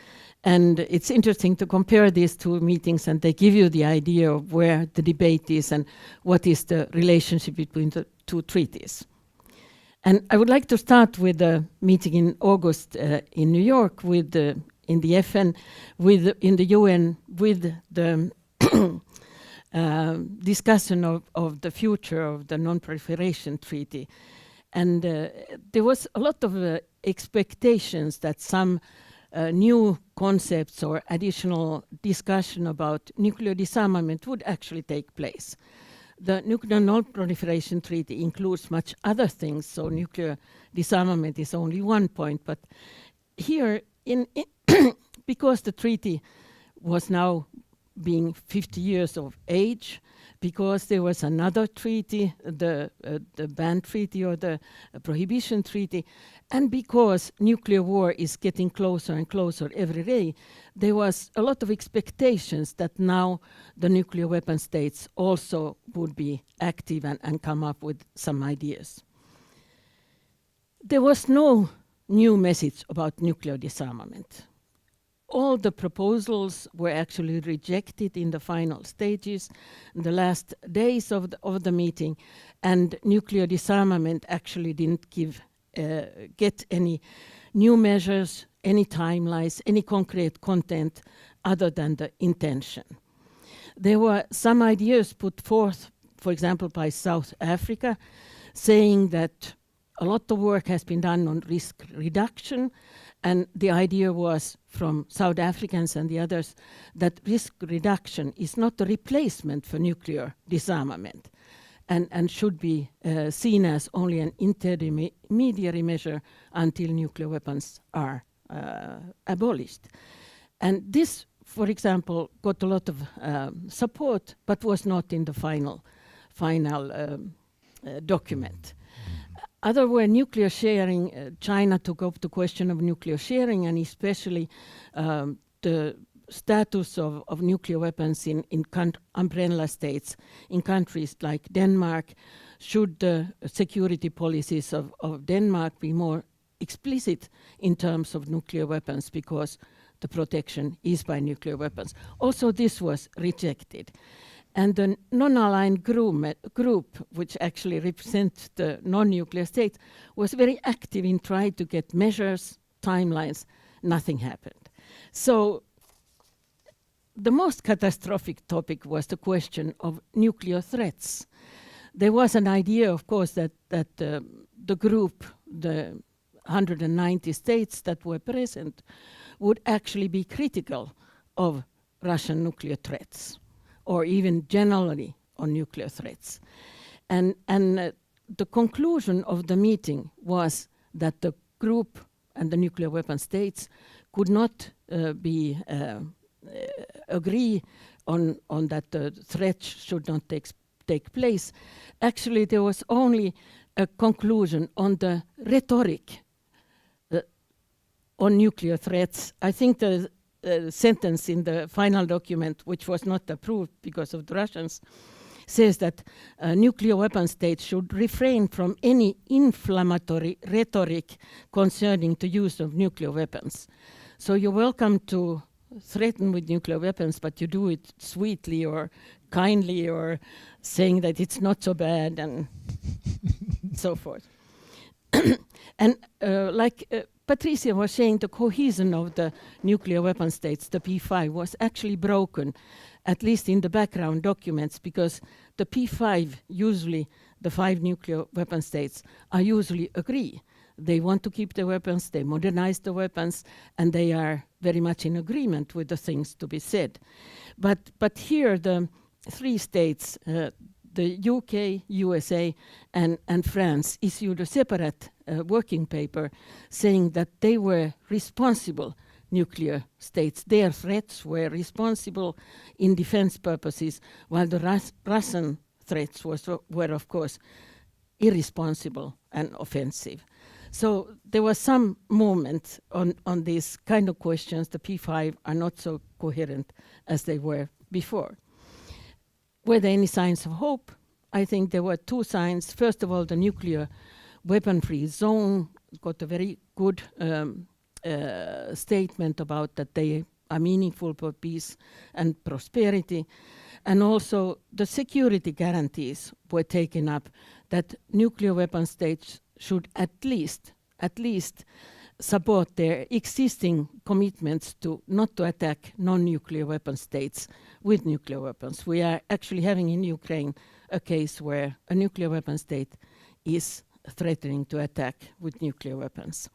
[SPEAKER 7] And it's interesting to compare these two meetings, and they give you the idea of where the debate is and what is the relationship between the two treaties. And I would like to start with the meeting in August in New York with in the FN, in the UN, with the discussion of the future of the Non-Proliferation Treaty. And there was a lot of expectations that some new concepts or additional discussion about nuclear disarmament would actually take place. The Nuclear Non-Proliferation Treaty includes much other things, so nuclear disarmament is only one point. But here, because the treaty was now being 50 years of age, because there was another treaty, the ban treaty or the prohibition treaty, and because nuclear war is getting closer and closer every day, there was a lot of expectations that now the nuclear weapon states also would be active and come up with some ideas. There was no new message about nuclear disarmament. All the proposals were actually rejected in the final stages, in the last days of the meeting, and nuclear disarmament actually didn't get any new measures, any timelines, any concrete content other than the intention. There were some ideas put forth, for example, by South Africa, saying that a lot of work has been done on risk reduction, and the idea was from South Africans and the others that risk reduction is not a replacement for nuclear disarmament and should be seen as only an intermediary measure until nuclear weapons are abolished. And this, for example, got a lot of support, but was not in the final document. Other were nuclear sharing. China took up the question of nuclear sharing, and especially the status of nuclear weapons in umbrella states in countries like Denmark. Should the security policies of Denmark be more explicit in terms of nuclear weapons, because the protection is by nuclear weapons? Also, this was rejected. And the non-aligned group, which actually represents the non-nuclear states, was very active in trying to get measures, timelines. Nothing happened. So the most catastrophic topic was the question of nuclear threats. There was an idea, of course, that the group, the 190 states that were present, would actually be critical of Russian nuclear threats, or even generally on nuclear threats. And the conclusion of the meeting was that the group and the nuclear weapon states could not agree on that the threats should not take place. Actually, there was only a conclusion on the rhetoric on nuclear threats. I think the sentence in the final document, which was not approved because of the Russians, says that nuclear weapon states should refrain from any inflammatory rhetoric concerning the use of nuclear weapons. So you're welcome to threaten with nuclear weapons, but you do it sweetly or kindly or saying that it's not so bad and so forth. And like Patricia was saying, the cohesion of the nuclear weapon states, the P5, was actually broken, at least in the background documents, because the P5, usually the 5 nuclear weapon states, are usually agree. They want to keep the weapons, they modernize the weapons, and they are very much in agreement with the things to be said. But here the 3 states, the UK, USA, and France issued a separate working paper saying that they were responsible nuclear states. Their threats were responsible in defense purposes, while the Russian threats were of course irresponsible and offensive. So there was some movement on these kind of questions. The P5 are not so coherent as they were before. Were there any signs of hope? I think there were 2 signs. First of all, the nuclear weapon-free zone got a very good statement about that they are meaningful for peace and prosperity. And also the security guarantees were taken up that nuclear weapon states should at least support their existing commitments to not to attack non-nuclear weapon states with nuclear weapons. We are actually having in Ukraine a case where a nuclear weapon state is threatening to attack with nuclear weapons.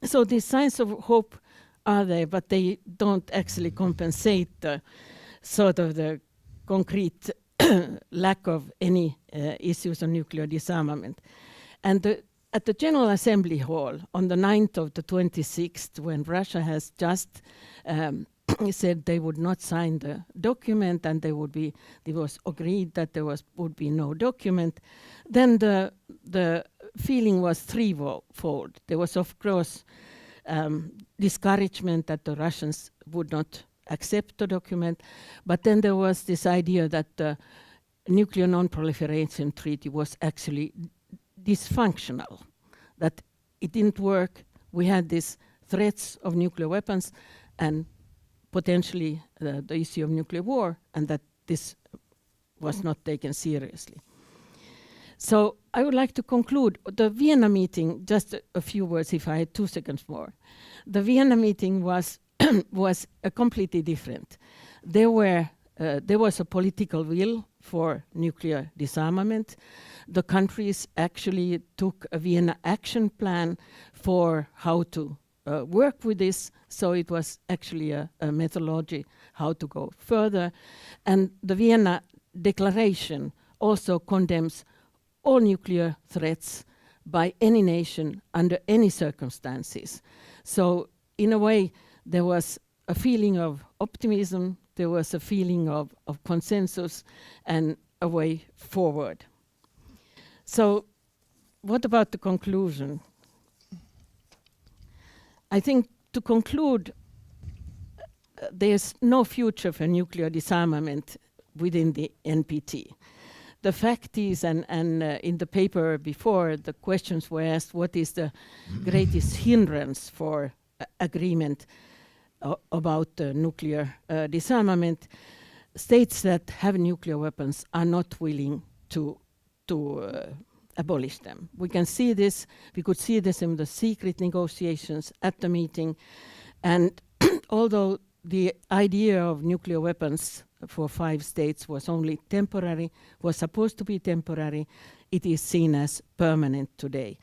[SPEAKER 7] So these signs of hope are there, but they don't actually compensate the sort of the concrete lack of any issues on nuclear disarmament. And at the General Assembly Hall on the 9th of the 26th, when Russia has just said they would not sign the document and it was agreed that there would be no document, then the feeling was threefold. There was, of course, discouragement that the Russians would not accept the document, but then there was this idea that the Nuclear Non-Proliferation Treaty was actually dysfunctional, that it didn't work. We had these threats of nuclear weapons and potentially the issue of nuclear war, and that this was not taken seriously. So I would like to conclude the Vienna meeting, just a few words if I had 2 seconds more. The Vienna meeting was completely different. There was a political will for nuclear disarmament. The countries actually took a Vienna action plan for how to work with this, so it was actually a methodology how to go further. And the Vienna Declaration also condemns all nuclear threats by any nation under any circumstances. So in a way, there was a feeling of optimism, there was a feeling of consensus and a way forward. So what about the conclusion? I think to conclude, there's no future for nuclear disarmament within the NPT. The fact is, and in the paper before, the questions were asked, what is the greatest hindrance for agreement about nuclear disarmament? States that have nuclear weapons are not willing to abolish them. We can see this, we could see this in the secret negotiations at the meeting. And although the idea of nuclear weapons for 5 states was only temporary, was supposed to be temporary, it is seen as permanent today.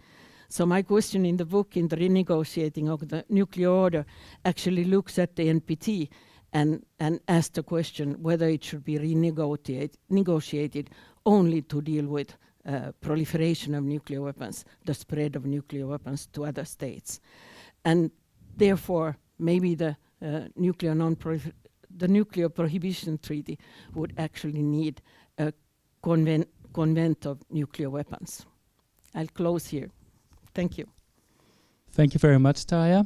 [SPEAKER 7] So my question in the book, in the renegotiating of the nuclear order, actually looks at the NPT and asks the question whether it should be negotiated only to deal with proliferation of nuclear weapons, the spread of nuclear weapons to other states. And therefore, maybe the Nuclear Prohibition Treaty would actually need a convent of nuclear weapons. I'll close here. Thank you.
[SPEAKER 1] Thank you very much, Taya.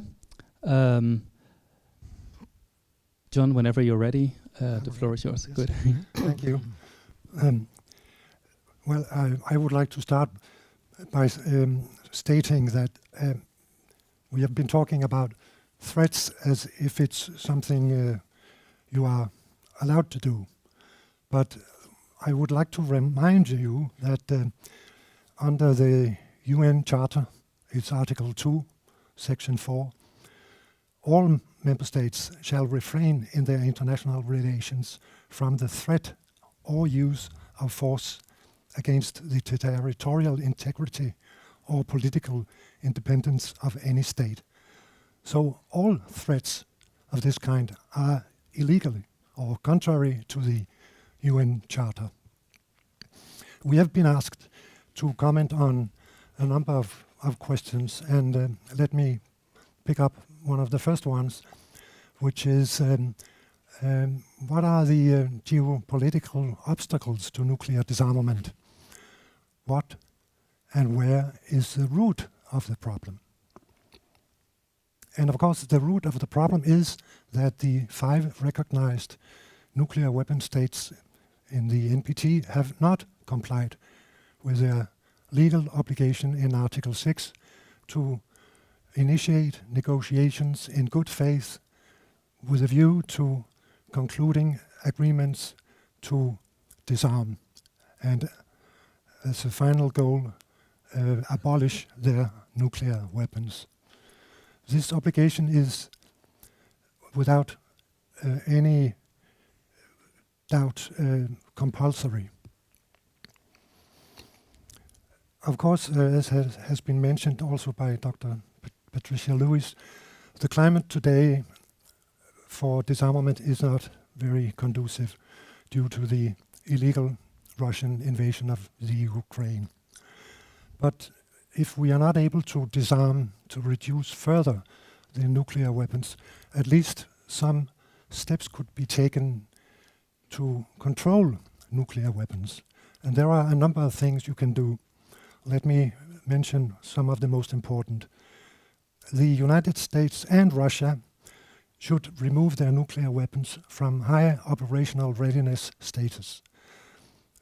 [SPEAKER 1] John, whenever you're ready, the floor is yours.
[SPEAKER 8] Yes.
[SPEAKER 1] Good.
[SPEAKER 8] Thank you. Well, I would like to start by stating that we have been talking about threats as if it's something you are allowed to do. But I would like to remind you that under the UN Charter, it's Article 2, Section 4, all member states shall refrain in their international relations from the threat or use of force against the territorial integrity or political independence of any state. So all threats of this kind are illegal or contrary to the UN Charter. We have been asked to comment on a number of questions, and let me pick up one of the first ones, which is what are the geopolitical obstacles to nuclear disarmament? What and where is the root of the problem? And of course, the root of the problem is that the 5 recognized nuclear weapon states in the NPT have not complied with their legal obligation in Article 6 to initiate negotiations in good faith with a view to concluding agreements to disarm and, as a final goal, abolish their nuclear weapons. This obligation is, without any doubt, compulsory. Of course, as has been mentioned also by Dr. Patricia Lewis, the climate today for disarmament is not very conducive due to the illegal Russian invasion of the Ukraine. But if we are not able to disarm, to reduce further the nuclear weapons, at least some steps could be taken to control nuclear weapons. And there are a number of things you can do. Let me mention some of the most important. The United States and Russia should remove their nuclear weapons from high operational readiness status.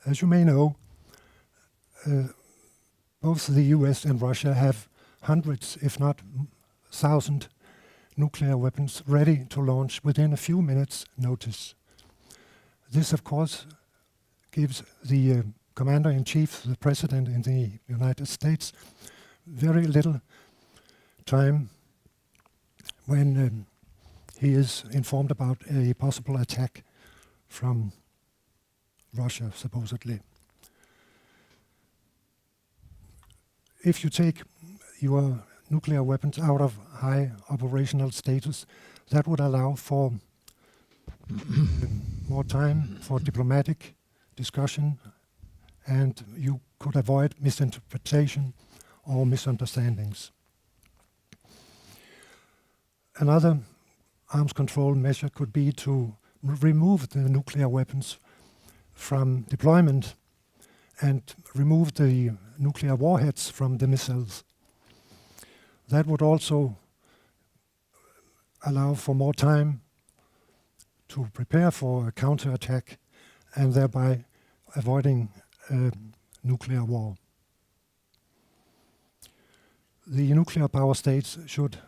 [SPEAKER 8] As you may know, both the US and Russia have hundreds, if not 1,000, nuclear weapons ready to launch within a few minutes' notice. This, of course, gives the Commander-in-Chief, the President in the United States, very little time when he is informed about a possible attack from Russia, supposedly. If you take your nuclear weapons out of high operational status, that would allow for more time for diplomatic discussion, and you could avoid misinterpretation or misunderstandings. Another arms control measure could be to remove the nuclear weapons from deployment and remove the nuclear warheads from the missiles. That would also allow for more time to prepare for a counterattack and thereby avoiding nuclear war. The nuclear power states should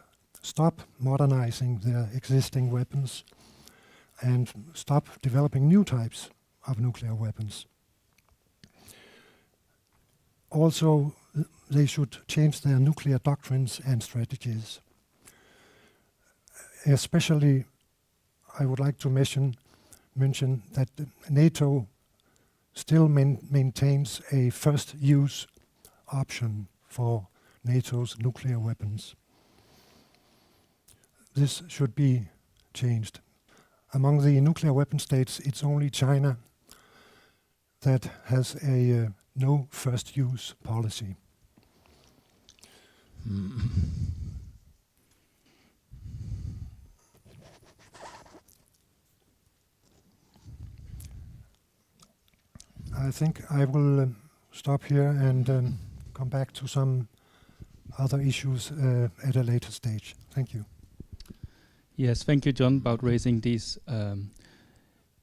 [SPEAKER 8] stop modernizing their existing weapons and stop developing new types of nuclear weapons. Also, they should change their nuclear doctrines and strategies. Especially, I would like to mention that NATO still maintains a first use option for NATO's nuclear weapons. This should be changed. Among the nuclear weapon states, it's only China that has a no first use policy. I think I will stop here and come back to some other issues at a later stage. Thank you.
[SPEAKER 1] Yes, thank you, John, about raising these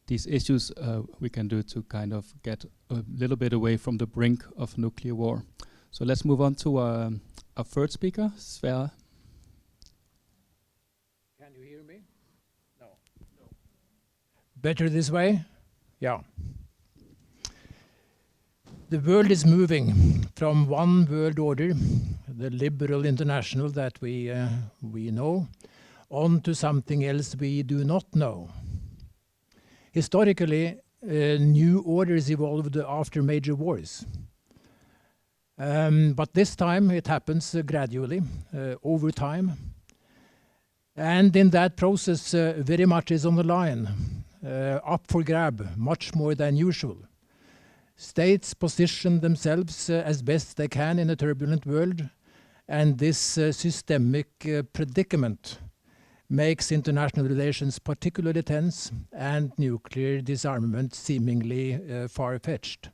[SPEAKER 1] issues we can do to kind of get a little bit away from the brink of nuclear war. So let's move on to our third speaker, Sverre.
[SPEAKER 9] Can you hear me? No. Better this way? Yeah. The world is moving from one world order, the liberal international that we know, on to something else we do not know. Historically, new orders evolved after major wars. But this time it happens gradually, over time. And in that process, very much is on the line, up for grab, much more than usual. States position themselves as best they can in a turbulent world, and this systemic predicament makes international relations particularly tense and nuclear disarmament seemingly far-fetched.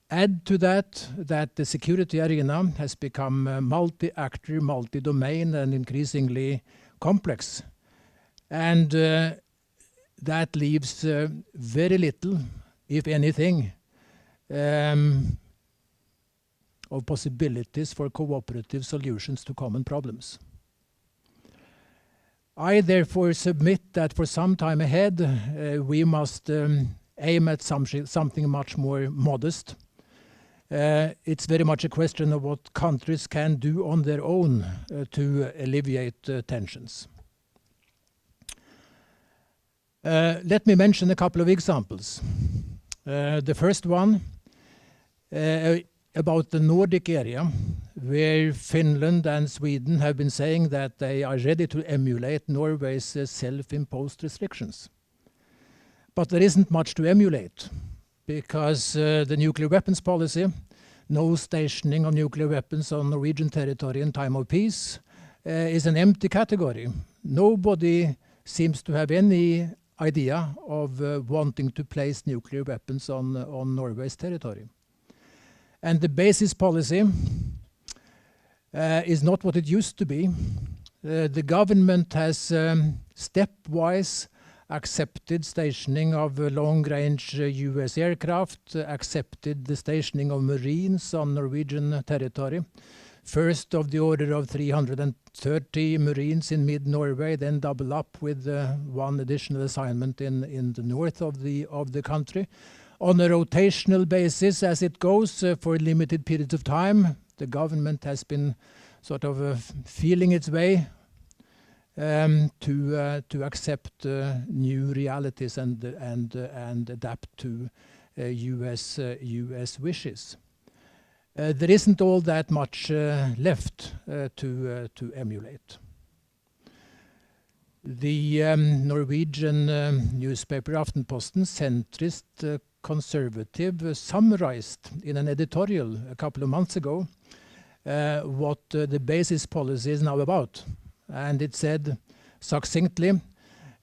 [SPEAKER 9] Add to that the security arena has become multi-actor, multi-domain, and increasingly complex. And that leaves very little, if anything, of possibilities for cooperative solutions to common problems. I therefore submit that for some time ahead, we must aim at something much more modest. It's very much a question of what countries can do on their own to alleviate tensions. Let me mention a couple of examples. The first one about the Nordic area, where Finland and Sweden have been saying that they are ready to emulate Norway's self-imposed restrictions. But there isn't much to emulate, because the nuclear weapons policy, no stationing of nuclear weapons on Norwegian territory in time of peace, is an empty category. Nobody seems to have any idea of wanting to place nuclear weapons on Norway's territory. And the basis policy is not what it used to be. The government has stepwise accepted stationing of long-range US aircraft, accepted the stationing of Marines on Norwegian territory. First of the order of 330 Marines in mid-Norway, then double up with one additional assignment in the north of the country. On a rotational basis, as it goes for limited periods of time, the government has been sort of feeling its way to accept new realities and adapt to US wishes. There isn't all that much left to emulate. The Norwegian newspaper Aftenposten, centrist, conservative, summarized in an editorial a couple of months ago what the basis policy is now about. And it said succinctly,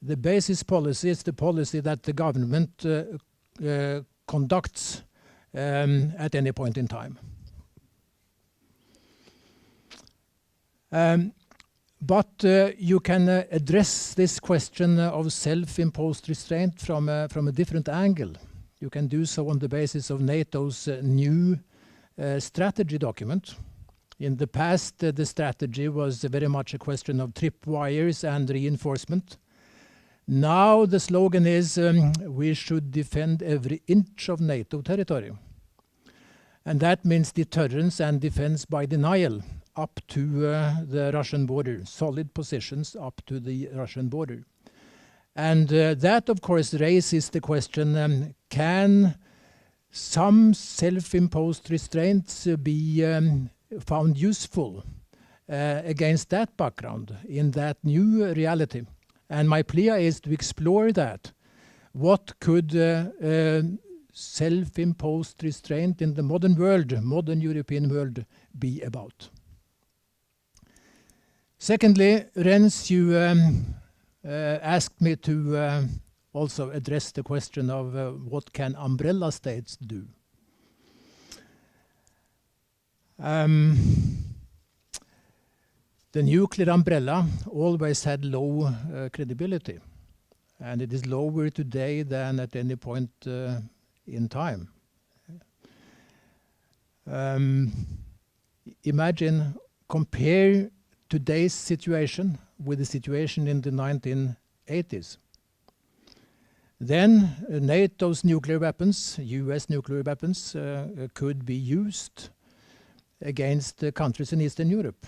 [SPEAKER 9] the basis policy is the policy that the government conducts at any point in time. But you can address this question of self-imposed restraint from a different angle. You can do so on the basis of NATO's new strategy document. In the past, the strategy was very much a question of tripwires and reinforcement. Now the slogan is, we should defend every inch of NATO territory. And that means deterrence and defense by denial up to the Russian border, solid positions up to the Russian border. And that, of course, raises the question, can some self-imposed restraints be found useful against that background, in that new reality? And my plea is to explore that. What could self-imposed restraint in the modern world, modern European world, be about? Secondly, Rens, you asked me to also address the question of what can umbrella states do. The nuclear umbrella always had low credibility, and it is lower today than at any point in time. Imagine, compare today's situation with the situation in the 1980s. Then NATO's nuclear weapons, US nuclear weapons, could be used against the countries in Eastern Europe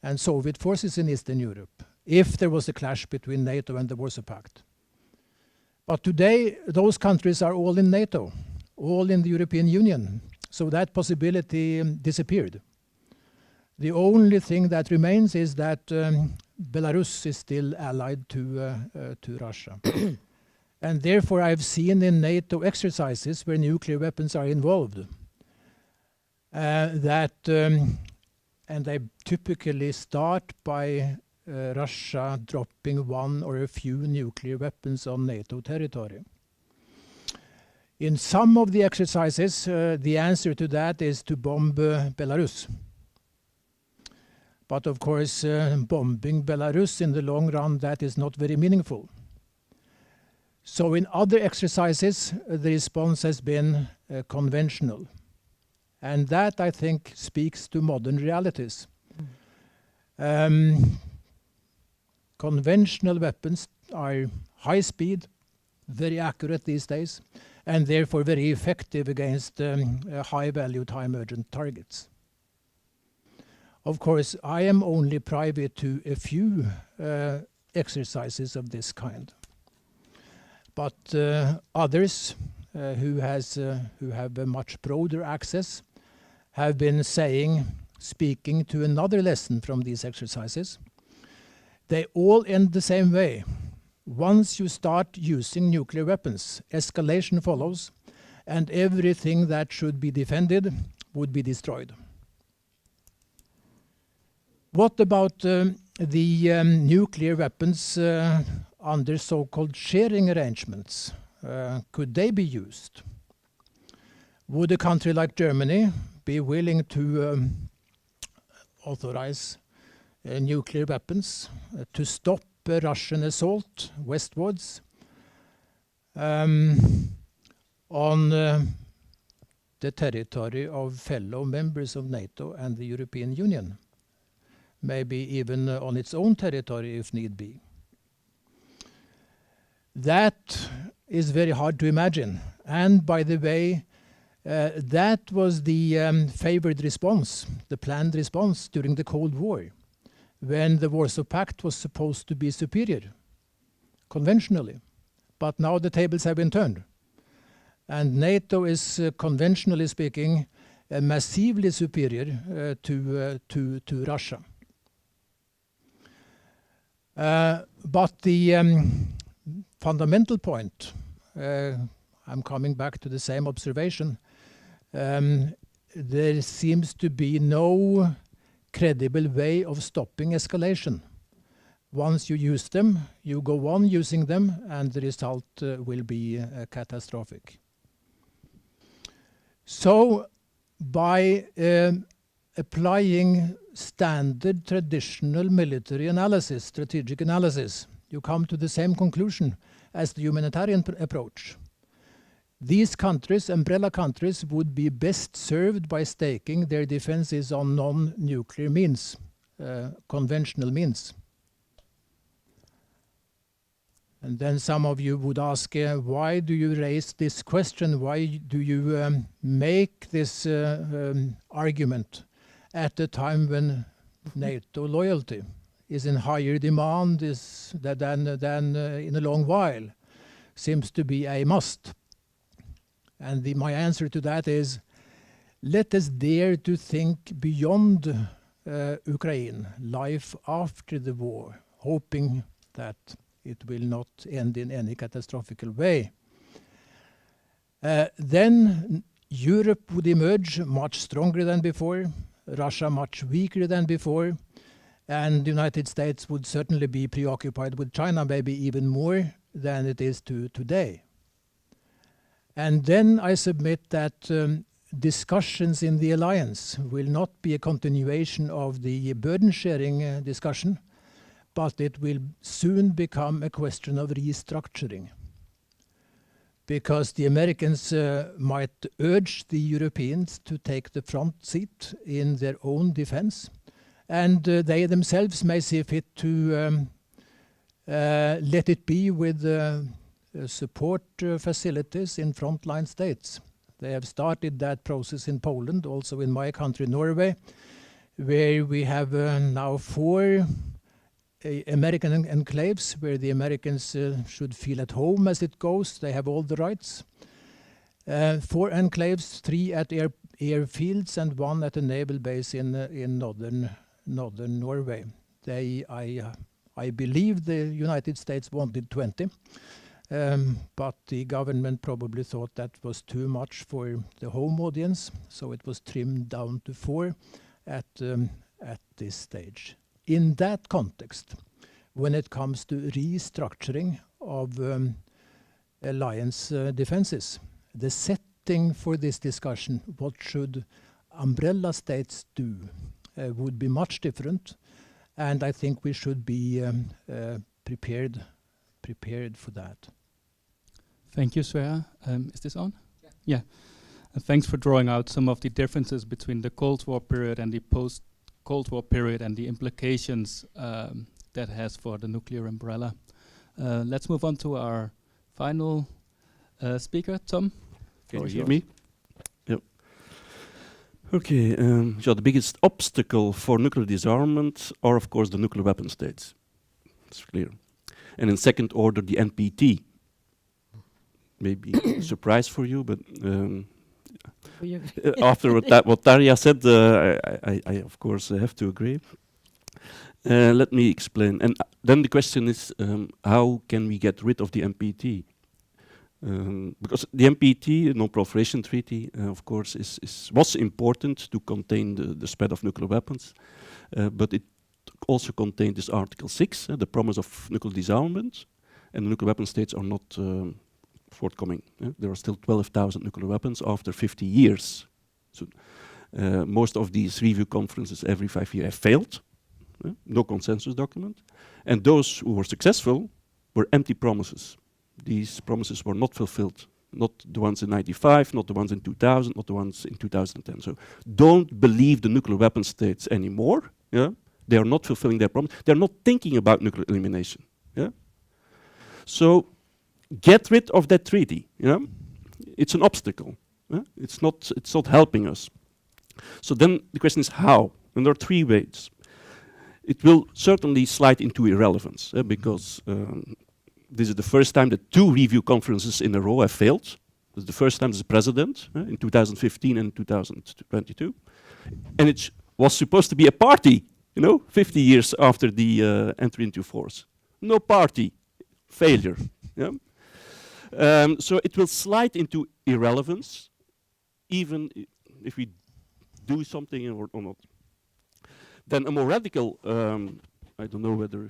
[SPEAKER 9] and Soviet forces in Eastern Europe, if there was a clash between NATO and the Warsaw Pact. But today, those countries are all in NATO, all in the European Union, so that possibility disappeared. The only thing that remains is that Belarus is still allied to Russia. And therefore, I've seen in NATO exercises where nuclear weapons are involved, and they typically start by Russia dropping one or a few nuclear weapons on NATO territory. In some of the exercises, the answer to that is to bomb Belarus. But of course, bombing Belarus in the long run, that is not very meaningful. So in other exercises, the response has been conventional. And that, I think, speaks to modern realities. Conventional weapons are high speed, very accurate these days, and therefore very effective against high-value time-urgent targets. Of course, I am only privy to a few exercises of this kind. But others who have a much broader access have been speaking to another lesson from these exercises. They all end the same way. Once you start using nuclear weapons, escalation follows, and everything that should be defended would be destroyed. What about the nuclear weapons under so-called sharing arrangements? Could they be used? Would a country like Germany be willing to authorize nuclear weapons to stop Russian assault westwards on the territory of fellow members of NATO and the European Union? Maybe even on its own territory if need be. That is very hard to imagine. And by the way, that was the favored response, the planned response during the Cold War, when the Warsaw Pact was supposed to be superior, conventionally. But now the tables have been turned. And NATO is, conventionally speaking, massively superior to Russia. But the fundamental point, I'm coming back to the same observation, there seems to be no credible way of stopping escalation. Once you use them, you go on using them, and the result will be catastrophic. So, by applying standard traditional military analysis, strategic analysis, you come to the same conclusion as the humanitarian approach. These countries, umbrella countries, would be best served by staking their defenses on non-nuclear means, conventional means. And then some of you would ask, why do you raise this question? Why do you make this argument at a time when NATO loyalty is in higher demand than in a long while? Seems to be a must. And my answer to that is, let us dare to think beyond Ukraine, life after the war, hoping that it will not end in any catastrophic way. Then Europe would emerge much stronger than before, Russia much weaker than before, and the United States would certainly be preoccupied with China, maybe even more than it is today. And then I submit that discussions in the alliance will not be a continuation of the burden-sharing discussion, but it will soon become a question of restructuring. Because the Americans might urge the Europeans to take the front seat in their own defense, and they themselves may see fit to let it be with support facilities in frontline states. They have started that process in Poland, also in my country, Norway, where we have now 4 American enclaves where the Americans should feel at home as it goes. They have all the rights. 4 enclaves, 3 at airfields and 1 at a naval base in northern Norway. I believe the United States wanted 20, but the government probably thought that was too much for the home audience, so it was trimmed down to 4 at this stage. In that context, when it comes to restructuring of alliance defenses, the setting for this discussion, what should umbrella states do, would be much different, and I think we should be prepared for that.
[SPEAKER 1] Thank you, Sverre. Is this on? Yeah. Thanks for drawing out some of the differences between the Cold War period and the post-Cold War period and the implications that has for the nuclear umbrella. Let's move on to our final speaker, Tom.
[SPEAKER 10] Can you hear me? Yep. Okay, so the biggest obstacle for nuclear disarmament are, of course, the nuclear weapon states. It's clear. And in second order, the NPT. Maybe a surprise for you, but after what Tarja said, I of course have to agree. Let me explain. And then the question is, how can we get rid of the NPT? Because the NPT, Non-Proliferation Treaty, of course, was important to contain the spread of nuclear weapons, but it also contained this Article 6, the promise of nuclear disarmament, and the nuclear weapon states are not forthcoming. There are still 12,000 nuclear weapons after 50 years. So most of these review conferences every 5 years have failed. No consensus document. And those who were successful were empty promises. These promises were not fulfilled. Not the ones in 95, not the ones in 2000, not the ones in 2010. So don't believe the nuclear weapon states anymore. Yeah? They are not fulfilling their promise. They're not thinking about nuclear elimination. Yeah? So get rid of that treaty. Yeah? It's an obstacle. Yeah? It's not helping us. So then the question is how? And there are 3 ways. It will certainly slide into irrelevance because this is the first time that 2 review conferences in a row have failed. This is the first time as a president in 2015 and 2022. And it was supposed to be a party, 50 years after the entry into force. No party, failure. Yeah? So it will slide into irrelevance, even if we do something or not. Then a more radical, I don't know whether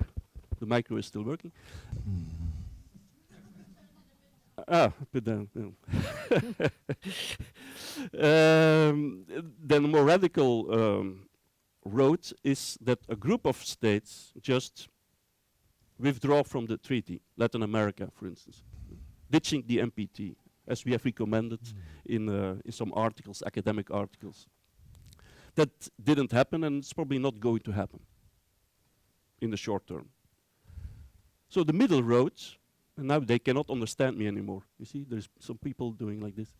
[SPEAKER 10] the micro is still working. Put down. No. Then a more radical road is that a group of states just withdraw from the treaty. Latin America, for instance, ditching the NPT, as we have recommended in some articles, academic articles. That didn't happen, and it's probably not going to happen in the short term. So the middle road, and now they cannot understand me anymore. You see, there's some people doing like this.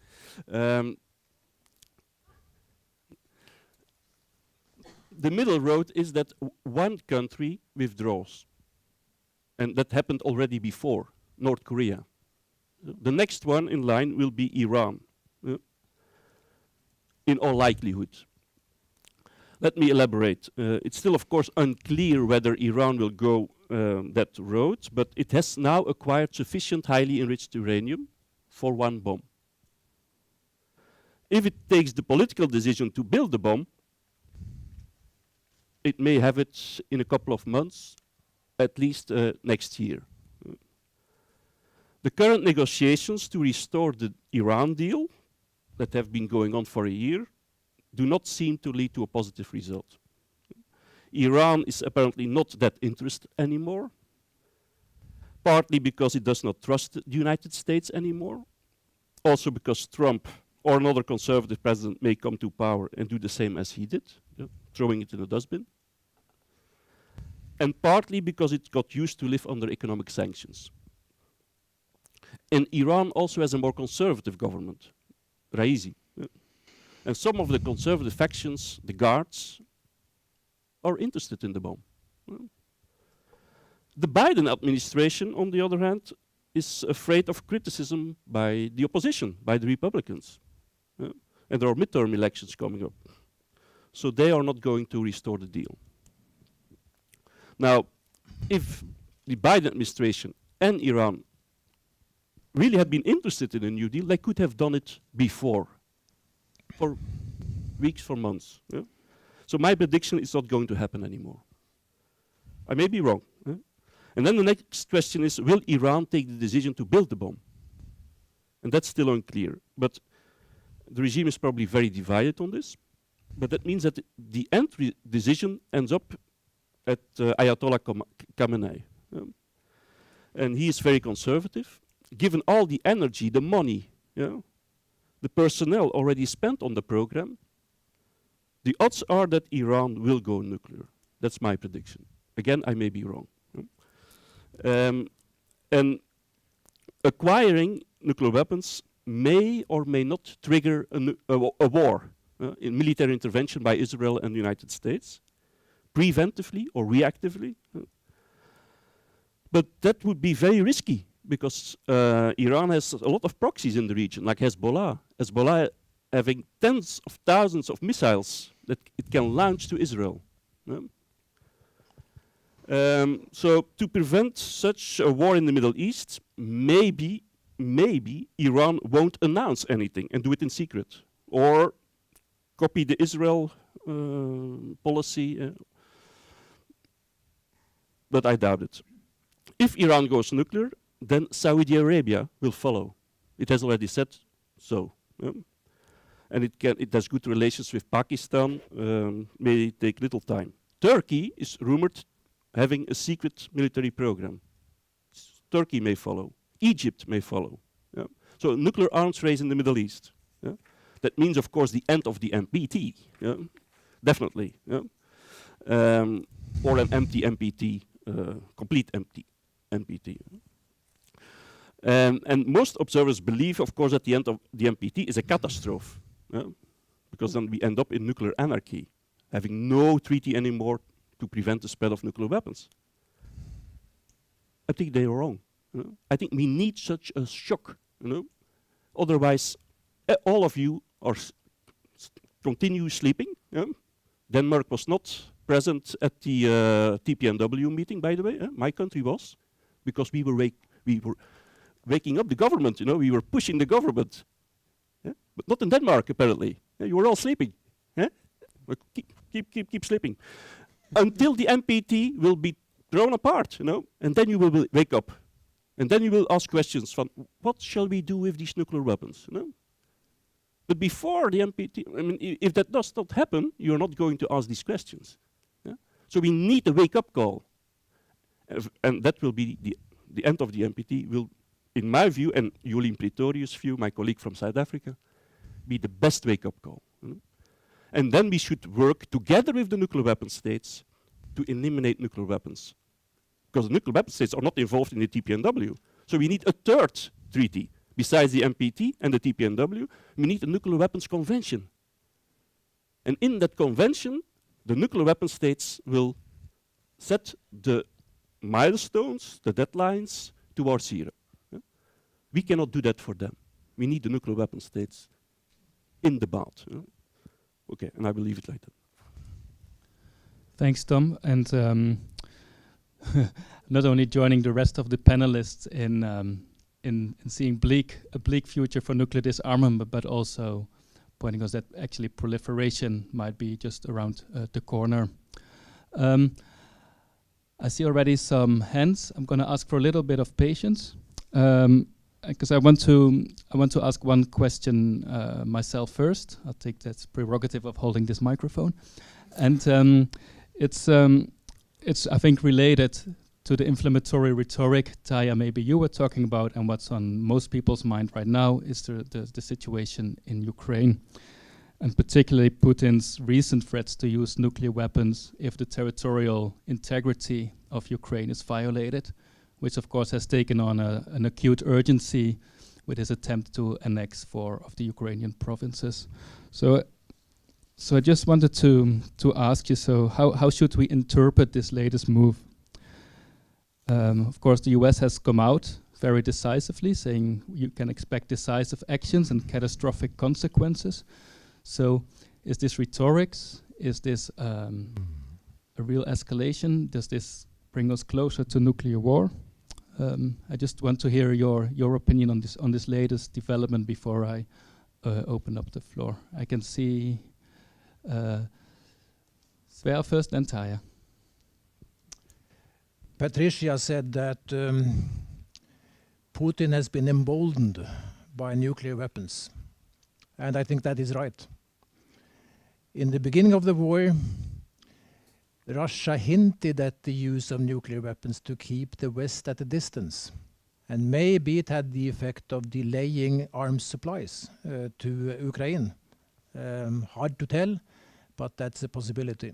[SPEAKER 10] The middle road is that one country withdraws. And that happened already before, North Korea. The next one in line will be Iran, in all likelihood. Let me elaborate. It's still, of course, unclear whether Iran will go that road, but it has now acquired sufficient highly enriched uranium for 1 bomb. If it takes the political decision to build the bomb, it may have it in a couple of months, at least next year. The current negotiations to restore the Iran deal that have been going on for a year do not seem to lead to a positive result. Iran is apparently not that interested anymore, partly because it does not trust the United States anymore, also because Trump or another conservative president may come to power and do the same as he did, throwing it in a dustbin, and partly because it got used to live under economic sanctions. And Iran also has a more conservative government, Raisi. And some of the conservative factions, the Guards, are interested in the bomb. The Biden administration, on the other hand, is afraid of criticism by the opposition, by the Republicans. And there are midterm elections coming up. So they are not going to restore the deal. Now, if the Biden administration and Iran really had been interested in a new deal, they could have done it before, for weeks, for months. So my prediction is not going to happen anymore. I may be wrong. And then the next question is, will Iran take the decision to build the bomb? And that's still unclear. But the regime is probably very divided on this. But that means that the end decision ends up at Ayatollah Khamenei. And he is very conservative. Given all the energy, the money, the personnel already spent on the program, the odds are that Iran will go nuclear. That's my prediction. Again, I may be wrong. And acquiring nuclear weapons may or may not trigger a war, in military intervention by Israel and the United States, preventively or reactively. But that would be very risky, because Iran has a lot of proxies in the region, like Hezbollah. Hezbollah having tens of thousands of missiles that it can launch to Israel. So to prevent such a war in the Middle East, maybe Iran won't announce anything and do it in secret, or copy the Israel policy, but I doubt it. If Iran goes nuclear, then Saudi Arabia will follow. It has already said so. And it has good relations with Pakistan, may take little time. Turkey is rumored having a secret military program. Turkey may follow. Egypt may follow. So a nuclear arms race in the Middle East. That means, of course, the end of the NPT. Definitely. Or an empty NPT, complete empty NPT. And most observers believe, of course, that the end of the NPT is a catastrophe. Because then we end up in nuclear anarchy, having no treaty anymore to prevent the spread of nuclear weapons. I think they are wrong. I think we need such a shock. Otherwise, all of you are continue sleeping. Denmark was not present at the TPNW meeting, by the way. My country was, because we were waking up the government. We were pushing the government. But not in Denmark, apparently. You were all sleeping. Keep sleeping. Until the NPT will be thrown apart, and then you will wake up. And then you will ask questions from, what shall we do with these nuclear weapons? But before the NPT, if that does not happen, you're not going to ask these questions. So we need a wake-up call. And that will be the end of the NPT will, in my view, and Julien Pretorius' view, my colleague from South Africa, be the best wake-up call. And then we should work together with the nuclear weapon states to eliminate nuclear weapons. Because the nuclear weapon states are not involved in the TPNW. So we need a third treaty. Besides the NPT and the TPNW, we need a nuclear weapons convention. And in that convention, the nuclear weapon states will set the milestones, the deadlines towards zero. We cannot do that for them. We need the nuclear weapon states in the bout. Okay, and I will leave it like that.
[SPEAKER 1] Thanks, Tom. And not only joining the rest of the panelists in seeing a bleak future for nuclear disarmament, but also pointing us that actually proliferation might be just around the corner. I see already some hands. I'm going to ask for a little bit of patience. because I want to ask one question myself first. I'll take that prerogative of holding this microphone, and it's I think related to the inflammatory rhetoric, Taya, maybe you were talking about, and what's on most people's mind right now is the situation in Ukraine, and particularly Putin's recent threats to use nuclear weapons if the territorial integrity of Ukraine is violated, which of course has taken on an acute urgency with his attempt to annex 4 of the Ukrainian provinces. So I just wanted to ask you, so how should we interpret this latest move? Of course, the US has come out very decisively, saying you can expect decisive actions and catastrophic consequences. So is this rhetorics? Is this a real escalation? Does this bring us closer to nuclear war? I just want to hear your opinion on this latest development before I open up the floor. I can see Sverre first, then Taya.
[SPEAKER 9] Patricia said that Putin has been emboldened by nuclear weapons, and I think that is right. In the beginning of the war, Russia hinted at the use of nuclear weapons to keep the West at a distance, and maybe it had the effect of delaying arms supplies to Ukraine. Hard to tell, but that's a possibility.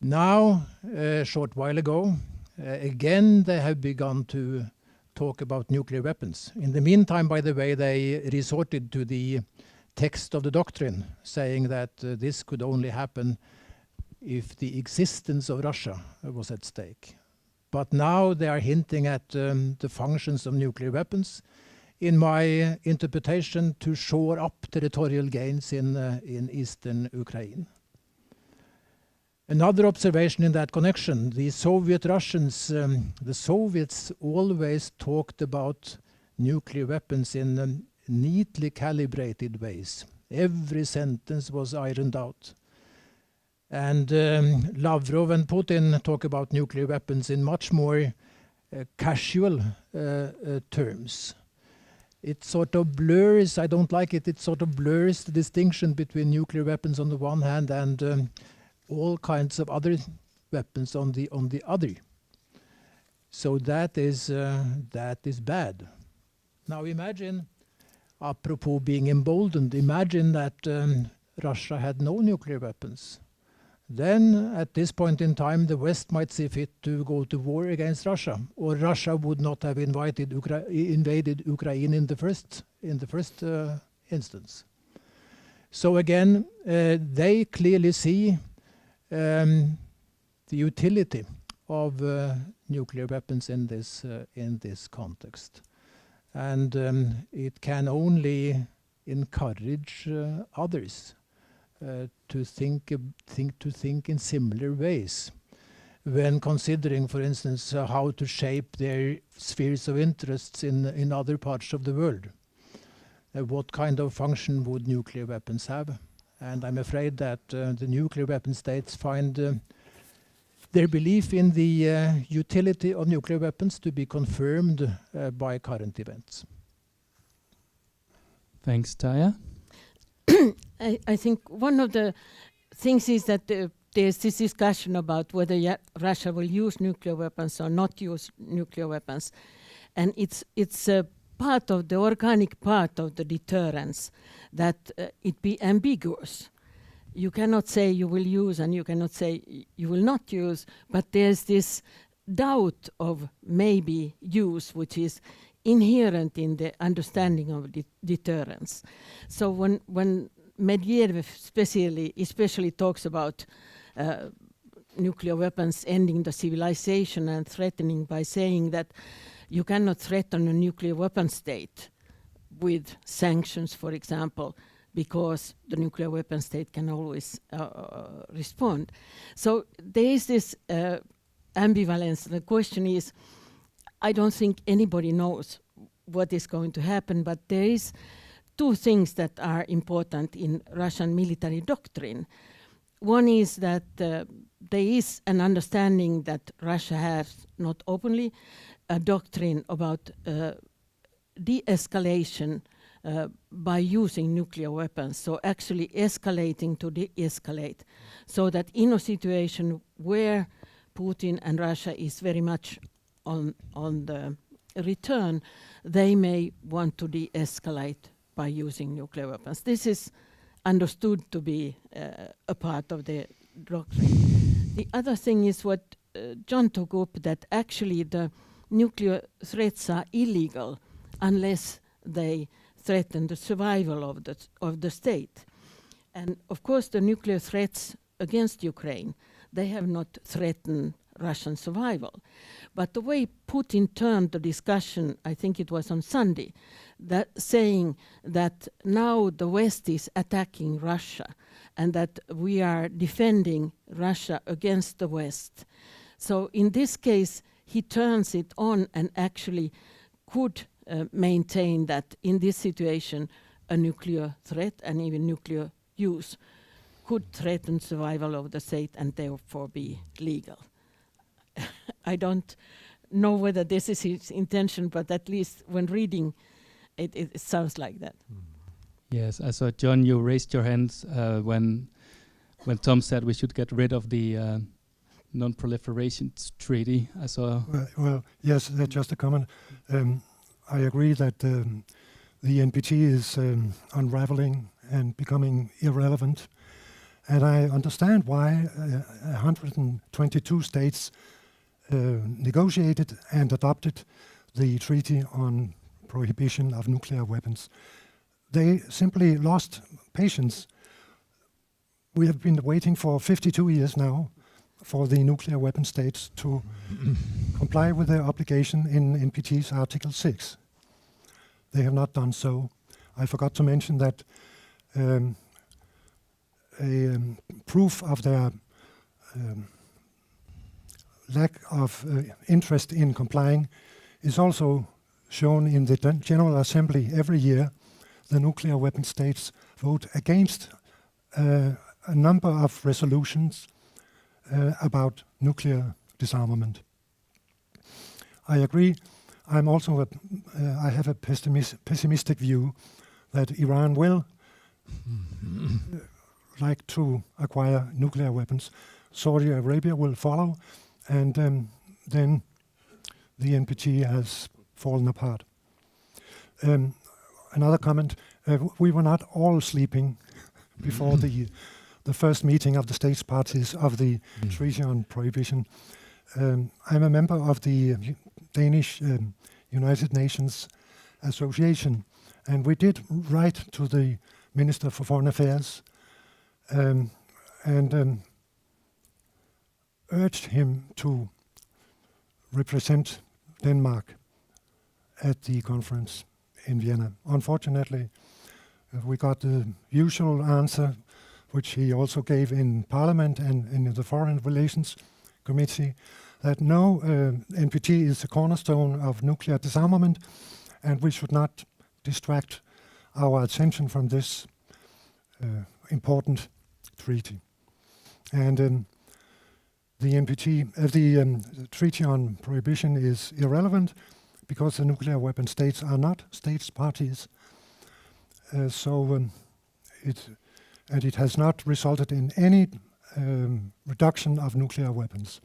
[SPEAKER 9] Now, a short while ago, again they have begun to talk about nuclear weapons. In the meantime, by the way, they resorted to the text of the doctrine, saying that this could only happen if the existence of Russia was at stake. But now they are hinting at the functions of nuclear weapons, in my interpretation, to shore up territorial gains in eastern Ukraine. Another observation in that connection, the Soviet Russians, the Soviets always talked about nuclear weapons in neatly calibrated ways. Every sentence was ironed out. And Lavrov and Putin talk about nuclear weapons in much more casual terms. It sort of blurs, I don't like it, it sort of blurs the distinction between nuclear weapons on the one hand and all kinds of other weapons on the other. So that is bad. Now imagine, apropos being emboldened, imagine that Russia had no nuclear weapons. Then at this point in time the West might see fit to go to war against Russia, or Russia would not have invaded Ukraine in the first instance. So again, they clearly see the utility of nuclear weapons in this context, and it can only encourage others to think in similar ways when considering, for instance, how to shape their spheres of interests in other parts of the world. What kind of function would nuclear weapons have? And I'm afraid that the nuclear weapon states find their belief in the utility of nuclear weapons to be confirmed by current events.
[SPEAKER 1] Thanks, Taya.
[SPEAKER 7] I think one of the things is that there's this discussion about whether Russia will use nuclear weapons or not use nuclear weapons. And it's a part of the organic part of the deterrence that it be ambiguous. You cannot say you will use and you cannot say you will not use, but there's this doubt of maybe use, which is inherent in the understanding of deterrence. So when Medvedev especially talks about nuclear weapons ending the civilization and threatening by saying that you cannot threaten a nuclear weapon state with sanctions, for example, because the nuclear weapon state can always respond. So there is this ambivalence. The question is, I don't think anybody knows what is going to happen, but there is two things that are important in Russian military doctrine. One is that there is an understanding that Russia has, not openly, a doctrine about de-escalation by using nuclear weapons, so actually escalating to de-escalate, so that in a situation where Putin and Russia is very much on the return, they may want to de-escalate by using nuclear weapons. This is understood to be a part of the doctrine. The other thing is what John took up, that actually the nuclear threats are illegal unless they threaten the survival of the state. And of course the nuclear threats against Ukraine, they have not threatened Russian survival. But the way Putin turned the discussion, I think it was on Sunday, that saying that now the West is attacking Russia and that we are defending Russia against the West. So in this case, he turns it on and actually could maintain that in this situation, a nuclear threat and even nuclear use could threaten survival of the state and therefore be legal. I don't know whether this is his intention, but at least when reading it, it sounds like that.
[SPEAKER 1] Yes, I saw, John, you raised your hands when Tom said we should get rid of the Non-Proliferation Treaty. I saw...
[SPEAKER 8] Well, yes, just a comment. I agree that the NPT is unraveling and becoming irrelevant. And I understand why 122 states negotiated and adopted the Treaty on Prohibition of Nuclear Weapons. They simply lost patience. We have been waiting for 52 years now for the nuclear weapon states to comply with their obligation in NPT's Article 6. They have not done so. I forgot to mention that a proof of their lack of interest in complying is also shown in the General Assembly every year. The nuclear weapon states vote against a number of resolutions about nuclear disarmament. I agree. I'm also I have a pessimistic view that Iran will like to acquire nuclear weapons. Saudi Arabia will follow, and then the NPT has fallen apart. Another comment, we were not all sleeping before the first meeting of the states parties of the Treaty on Prohibition. I'm a member of the Danish United Nations Association, and we did write to the Minister for Foreign Affairs and urged him to represent Denmark at the conference in Vienna. Unfortunately, we got the usual answer, which he also gave in Parliament and in the Foreign Relations Committee, that no, NPT is a cornerstone of nuclear disarmament, and we should not distract our attention from this important treaty. And the NPT, the Treaty on Prohibition is irrelevant because the nuclear weapon states are not states parties. It has not resulted in any reduction of nuclear weapons.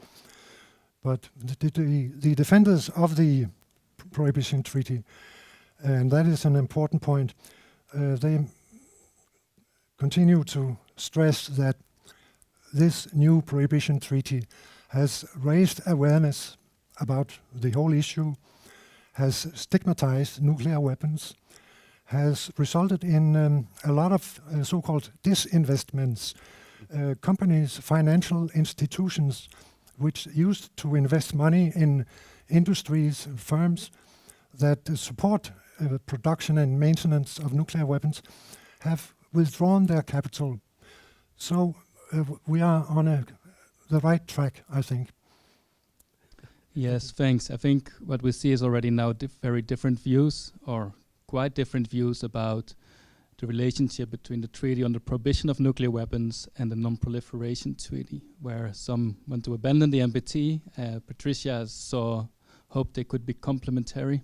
[SPEAKER 8] But the defenders of the Prohibition Treaty, and that is an important point, they continue to stress that this new Prohibition Treaty has raised awareness about the whole issue, has stigmatized nuclear weapons, has resulted in a lot of so-called disinvestments. Companies, financial institutions, which used to invest money in industries, firms that support production and maintenance of nuclear weapons, have withdrawn their capital. So we are on the right track, I think.
[SPEAKER 1] Yes, thanks. I think what we see is already now very different views, or quite different views about the relationship between the Treaty on the Prohibition of Nuclear Weapons and the Non-Proliferation Treaty, where some want to abandon the NPT. Patricia hoped they could be complementary.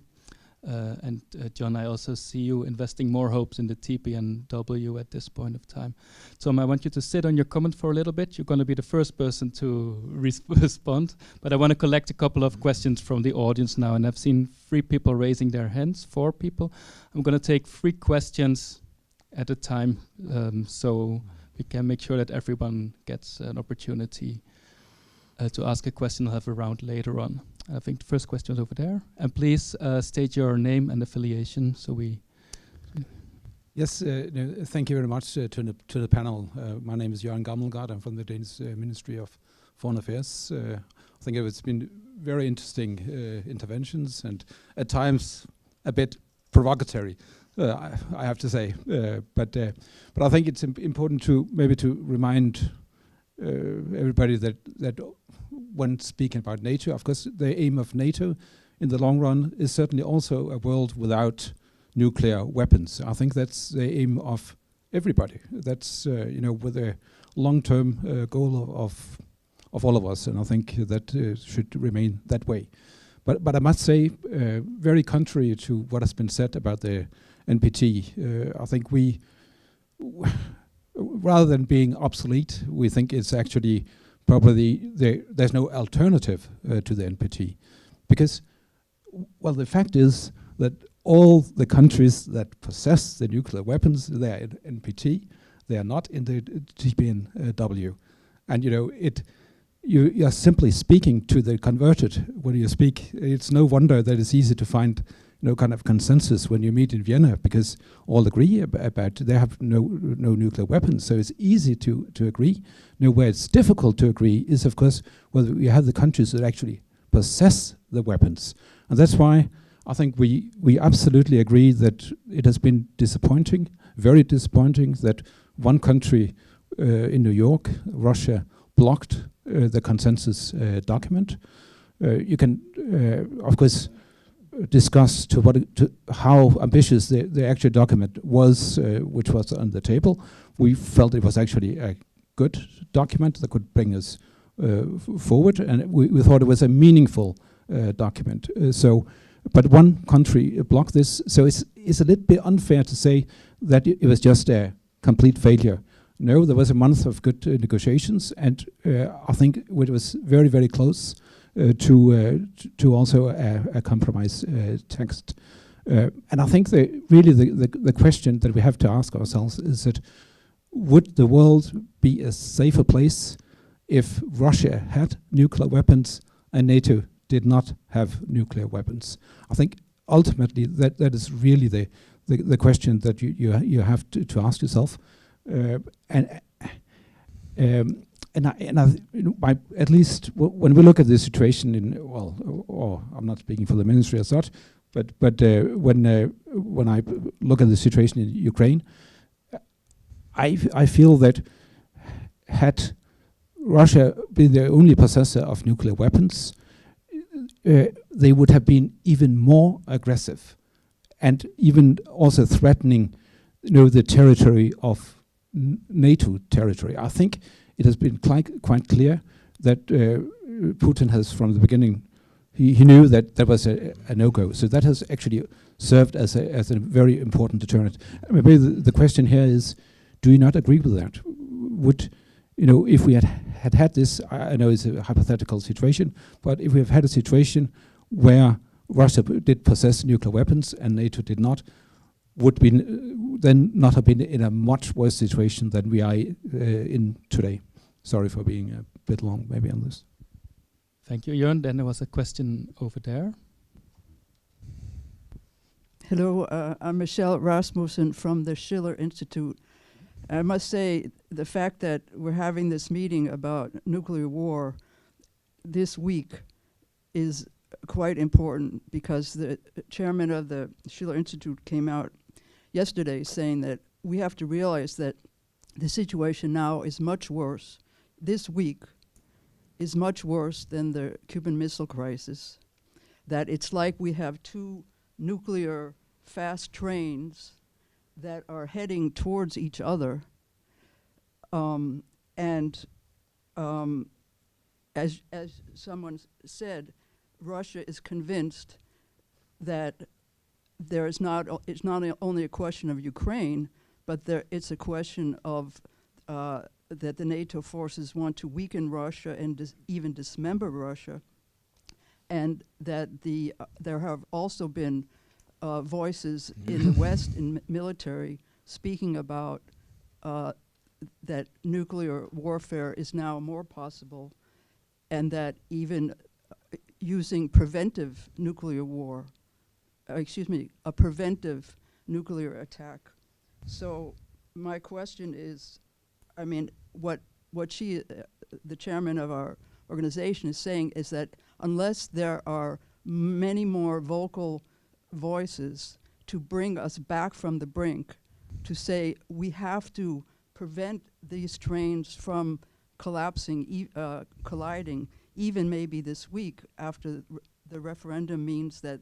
[SPEAKER 1] And John, I also see you investing more hopes in the TPNW at this point of time. Tom, I want you to sit on your comment for a little bit. You're going to be the first person to respond, but I want to collect a couple of questions from the audience now, and I've seen 3 people raising their hands, 4 people. I'm going to take 3 questions at a time, so we can make sure that everyone gets an opportunity to ask a question. I'll have a round later on. I think the first question is over there. And please state your name and affiliation so we...
[SPEAKER 11] Yes, thank you very much to the panel. My name is Jørgen Gammelgaard. I'm from the Danish Ministry of Foreign Affairs. I think it's been very interesting interventions and at times a bit provocatory, I have to say. But I think it's important to maybe to remind everybody that when speaking about NATO, of course, the aim of NATO in the long run is certainly also a world without nuclear weapons. I think that's the aim of everybody. That's with a long-term goal of all of us, and I think that should remain that way. But I must say, very contrary to what has been said about the NPT, I think we, rather than being obsolete, we think it's actually probably there's no alternative to the NPT, because, well, the fact is that all the countries that possess the nuclear weapons, they are in NPT, they are not in the TPNW, and you are simply speaking to the converted when you speak. It's no wonder that it's easy to find kind of consensus when you meet in Vienna, because all agree about they have no nuclear weapons, so it's easy to agree. Where it's difficult to agree is, of course, whether you have the countries that actually possess the weapons, and that's why I think we absolutely agree that it has been disappointing, very disappointing, that one country in New York, Russia, blocked the consensus document. You can, of course, discuss how ambitious the actual document was, which was on the table. We felt it was actually a good document that could bring us forward, and we thought it was a meaningful document. But one country blocked this, so it's a little bit unfair to say that it was just a complete failure. No, there was a month of good negotiations, and I think it was very, very close to also a compromise text. And I think really the question that we have to ask ourselves is that would the world be a safer place if Russia had nuclear weapons and NATO did not have nuclear weapons? I think ultimately that is really the question that you have to ask yourself. At least when we look at the situation or I'm not speaking for the ministry as such, but when I look at the situation in Ukraine, I feel that had Russia been the only possessor of nuclear weapons, they would have been even more aggressive and even also threatening the territory of NATO territory. I think it has been quite clear that Putin has, from the beginning, he knew that that was a no-go. So that has actually served as a very important deterrent. Maybe the question here is, do you not agree with that? Would, if we had this, I know it's a hypothetical situation, but if we have had a situation where Russia did possess nuclear weapons and NATO did not, would we then not have been in a much worse situation than we are in today? Sorry for being a bit long maybe on this.
[SPEAKER 1] Thank you, Jørgen. Then there was a question over there.
[SPEAKER 12] Hello, I'm Michelle Rasmussen from the Schiller Institute. I must say the fact that we're having this meeting about nuclear war this week is quite important, because the chairman of the Schiller Institute came out yesterday saying that we have to realize that the situation now is much worse. This week is much worse than the Cuban Missile Crisis. That it's like we have two nuclear fast trains that are heading towards each other. As someone said, Russia is convinced that it's not only a question of Ukraine, but it's a question of that the NATO forces want to weaken Russia and even dismember Russia, and that there have also been voices in the West in military speaking about that nuclear warfare is now more possible, and that even using preventive nuclear war, a preventive nuclear attack. So my question is, I mean, what she, the chairman of our organization, is saying is that unless there are many more vocal voices to bring us back from the brink, to say we have to prevent these trains from collapsing, colliding, even maybe this week after the referendum means that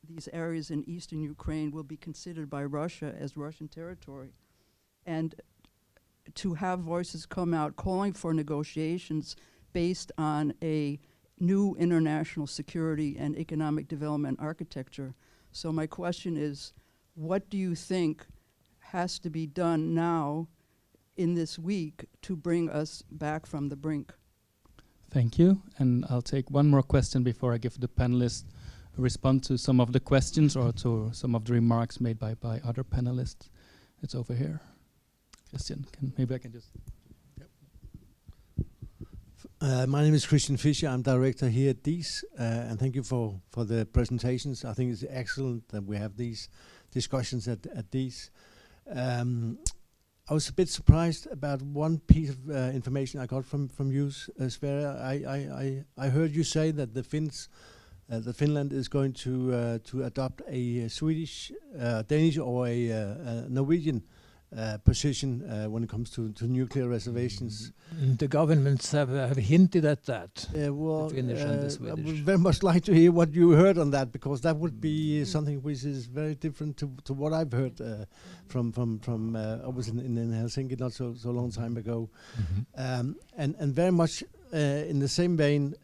[SPEAKER 12] these areas in eastern Ukraine will be considered by Russia as Russian territory. And to have voices come out calling for negotiations based on a new international security and economic development architecture. So my question is, what do you think has to be done now in this week to bring us back from the brink?
[SPEAKER 1] Thank you. And I'll take one more question before I give the panelists a response to some of the questions or to some of the remarks made by other panelists. It's over here. Christian, maybe I can just...
[SPEAKER 13] My name is Christian Fischer. I'm director here at DIIS, and thank you for the presentations. I think it's excellent that we have these discussions at DIIS. I was a bit surprised about one piece of information I got from you, Sverre. I heard you say that that Finland is going to adopt a Swedish, Danish, or a Norwegian position when it comes to nuclear reservations.
[SPEAKER 9] The governments have hinted at that.
[SPEAKER 13] Well,
[SPEAKER 9] the Finnish and the
[SPEAKER 13] I
[SPEAKER 9] Swedish.
[SPEAKER 13] would very much like to hear what you heard on that, because that would be something which is very different to what I've heard from I was in Helsinki not so long time ago, and very much in the same vein.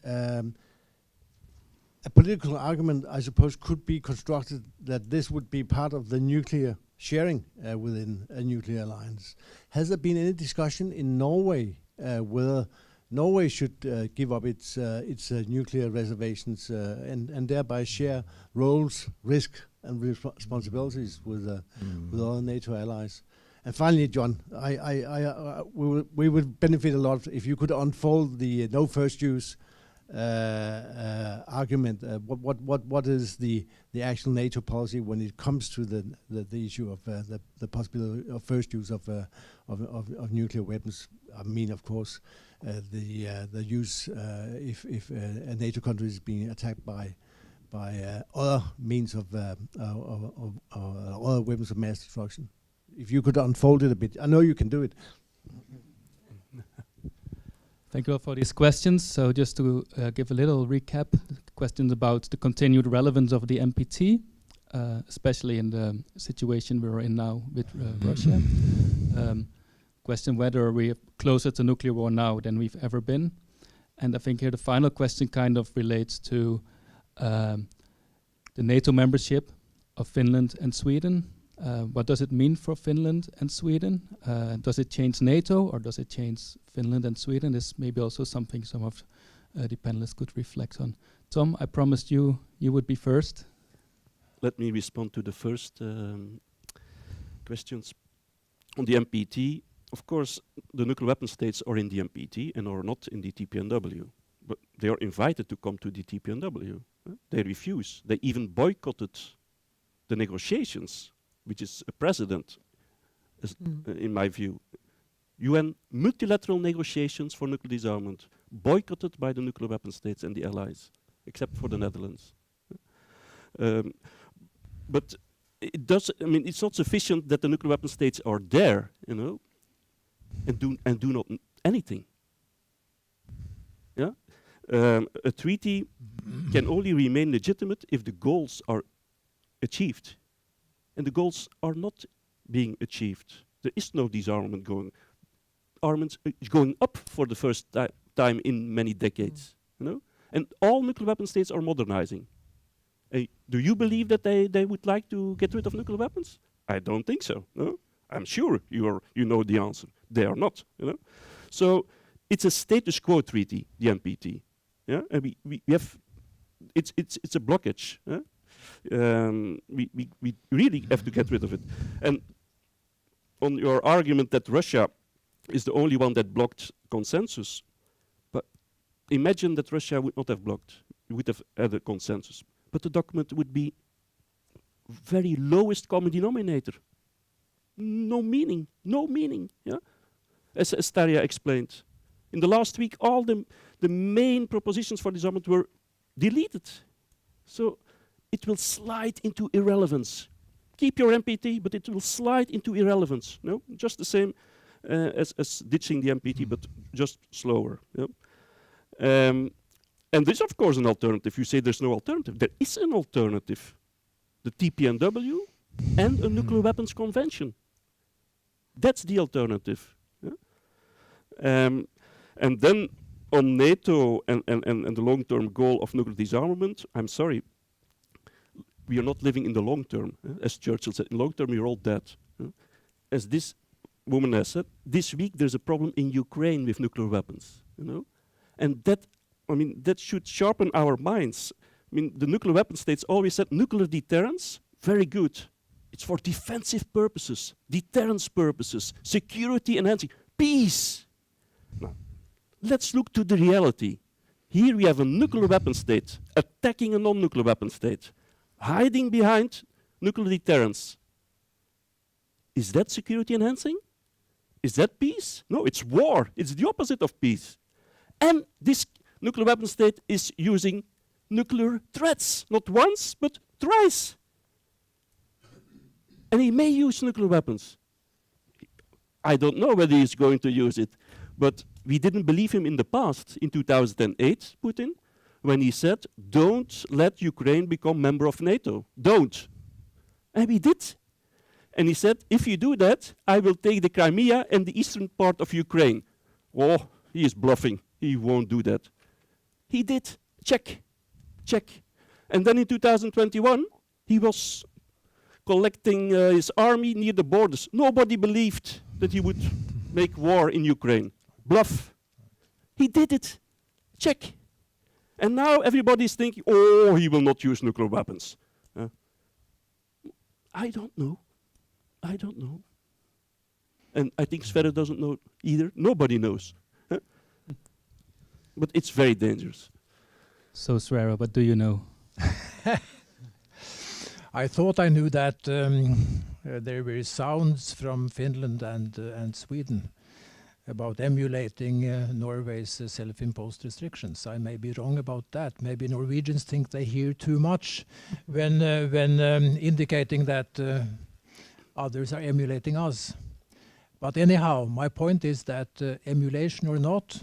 [SPEAKER 13] A political argument, I suppose, could be constructed that this would be part of the nuclear sharing within a nuclear alliance. Has there been any discussion in Norway whether Norway should give up its nuclear reservations and thereby share roles, risk, and responsibilities with other NATO allies? And finally, John, we would benefit a lot if you could unfold the no first use argument. What is the actual NATO policy when it comes to the issue of the possibility of first use of nuclear weapons? I mean, of course, the use if a NATO country is being attacked by other means of other weapons of mass destruction. If you could unfold it a bit, I know you can do it.
[SPEAKER 1] Thank you all for these questions. So just to give a little recap, questions about the continued relevance of the NPT, especially in the situation we're in now with Russia. Question whether we're closer to nuclear war now than we've ever been. And I think here the final question kind of relates to the NATO membership of Finland and Sweden. What does it mean for Finland and Sweden? Does it change NATO or does it change Finland and Sweden? This may be also something some of the panelists could reflect on. Tom, I promised you would be first.
[SPEAKER 10] Let me respond to the first questions. On the NPT, of course, the nuclear weapon states are in the NPT and are not in the TPNW. But they are invited to come to the TPNW. They refuse. They even boycotted the negotiations, which is a precedent, in my view. UN multilateral negotiations for nuclear disarmament, boycotted by the nuclear weapon states and the allies, except for the Netherlands. But it does. I mean, it's not sufficient that the nuclear weapon states are there, you know, and do not anything. Yeah, a treaty can only remain legitimate if the goals are achieved. And the goals are not being achieved. There is no disarmament going. Armaments is going up for the first time in many decades, you know. And all nuclear weapon states are modernizing, Do you believe that they would like to get rid of nuclear weapons? I don't think so. No, I'm sure you know the answer. They are not. You know, so it's a status quo treaty, the NPT. Yeah, and we have it's a blockage. Yeah? We really have to get rid of it. And on your argument that Russia is the only one that blocked consensus, but imagine that Russia would not have blocked, would have had a consensus, but the document would be very lowest common denominator. No meaning, yeah? As Tarja explained. In the last week, all the main propositions for disarmament were deleted. So it will slide into irrelevance. Keep your NPT, but it will slide into irrelevance. No, just the same as ditching the NPT, but just slower. Yeah? And this, of course, an alternative. You say there's no alternative. There is an alternative. The TPNW and a nuclear weapons convention. That's the alternative. Yeah? And then on NATO and the long-term goal of nuclear disarmament, I'm sorry, we are not living in the long term. As Churchill said, in long term, we're all dead. As this woman has said, this week there's a problem in Ukraine with nuclear weapons. You know? And that, I mean, that should sharpen our minds. I mean, the nuclear weapon states always said nuclear deterrence, very good. It's for defensive purposes, deterrence purposes, security enhancing, peace. Now, let's look to the reality. Here we have a nuclear weapon state attacking a non-nuclear weapon state, hiding behind nuclear deterrence. Is that security enhancing? Is that peace? No, it's war. It's the opposite of peace. And this nuclear weapon state is using nuclear threats, not once, but thrice. And he may use nuclear weapons. I don't know whether he's going to use it, but we didn't believe him in the past, in 2008, Putin, when he said, don't let Ukraine become member of NATO. Don't. And we did. And he said, if you do that, I will take the Crimea and the eastern part of Ukraine. Oh, he is bluffing. He won't do that. He did. Check. Check. And then in 2021, he was collecting his army near the borders. Nobody believed that he would make war in Ukraine. Bluff. He did it. Check. And now everybody is thinking, oh, he will not use nuclear weapons. I don't know. I don't know. And I think Sverre doesn't know either. Nobody knows. But it's very dangerous.
[SPEAKER 1] So Sverre, what do you know?
[SPEAKER 9] I thought I knew that there were sounds from Finland and Sweden about emulating Norway's self-imposed restrictions. I may be wrong about that. Maybe Norwegians think they hear too much when indicating that others are emulating us. But anyhow, my point is that emulation or not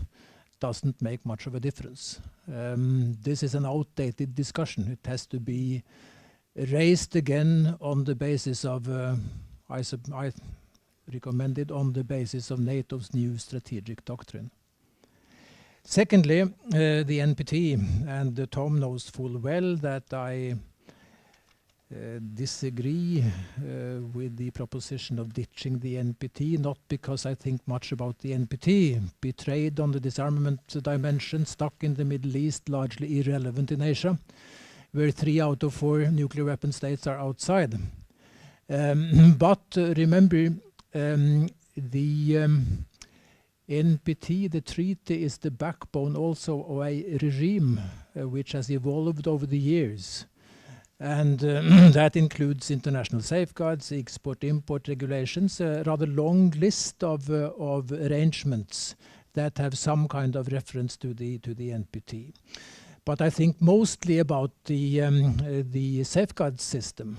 [SPEAKER 9] doesn't make much of a difference. This is an outdated discussion. It has to be raised again on the basis of, I recommend it on the basis of NATO's new strategic doctrine. Secondly, the NPT, and Tom knows full well that I disagree with the proposition of ditching the NPT, not because I think much about the NPT, betrayed on the disarmament dimension, stuck in the Middle East, largely irrelevant in Asia, where 3 out of 4 nuclear weapon states are outside. But remember, the NPT, the treaty, is the backbone also of a regime which has evolved over the years. And that includes international safeguards, export-import regulations, a rather long list of arrangements that have some kind of reference to the NPT. But I think mostly about the safeguard system.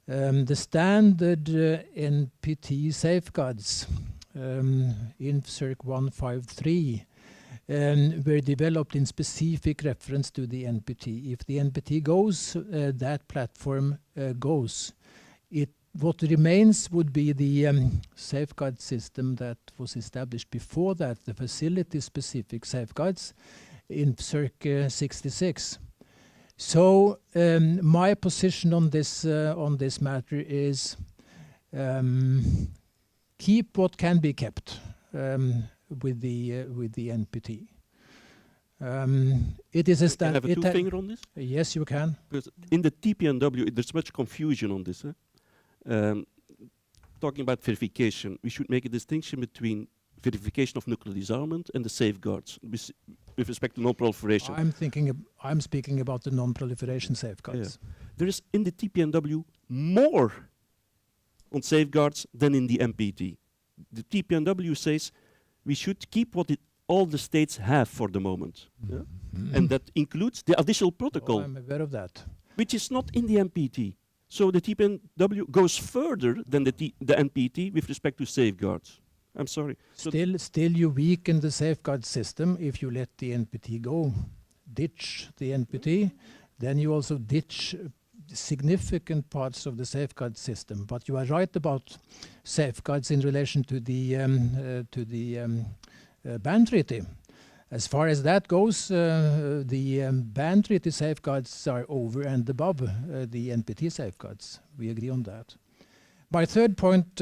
[SPEAKER 9] The standard NPT safeguards in Circ 153 were developed in specific reference to the NPT. If the NPT goes, that platform goes. What remains would be the safeguard system that was established before that, the facility-specific safeguards in Circ 66. So my position on this matter is keep what can be kept with the NPT. It is a
[SPEAKER 10] Can I have a two-finger on this?
[SPEAKER 9] Yes, you can.
[SPEAKER 10] Because in the TPNW, there's much confusion on this. Talking about verification, we should make a distinction between verification of nuclear disarmament and the safeguards with respect to non-proliferation.
[SPEAKER 9] I'm speaking about the non-proliferation safeguards.
[SPEAKER 10] Yeah. There is in the TPNW more on safeguards than in the NPT. The TPNW says we should keep what all the states have for the moment. Yeah? And that includes the additional protocol.
[SPEAKER 9] Oh, I'm aware of that.
[SPEAKER 10] Which is not in the NPT. So the TPNW goes further than the NPT with respect to safeguards. I'm sorry.
[SPEAKER 9] Still you weaken the safeguard system if you let the NPT go. Ditch the NPT, then you also ditch significant parts of the safeguard system. But you are right about safeguards in relation to the ban treaty. As far as that goes, the ban treaty safeguards are over and above the NPT safeguards. We agree on that. My third point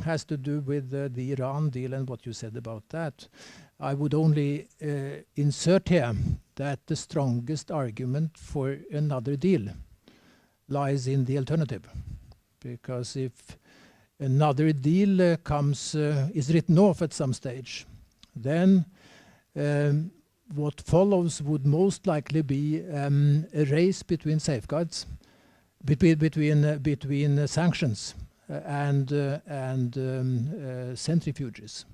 [SPEAKER 9] has to do with the Iran deal and what you said about that. I would only insert here that the strongest argument for another deal lies in the alternative. Because if another deal is written off at some stage, then what follows would most likely be a race between safeguards, between sanctions and centrifuges.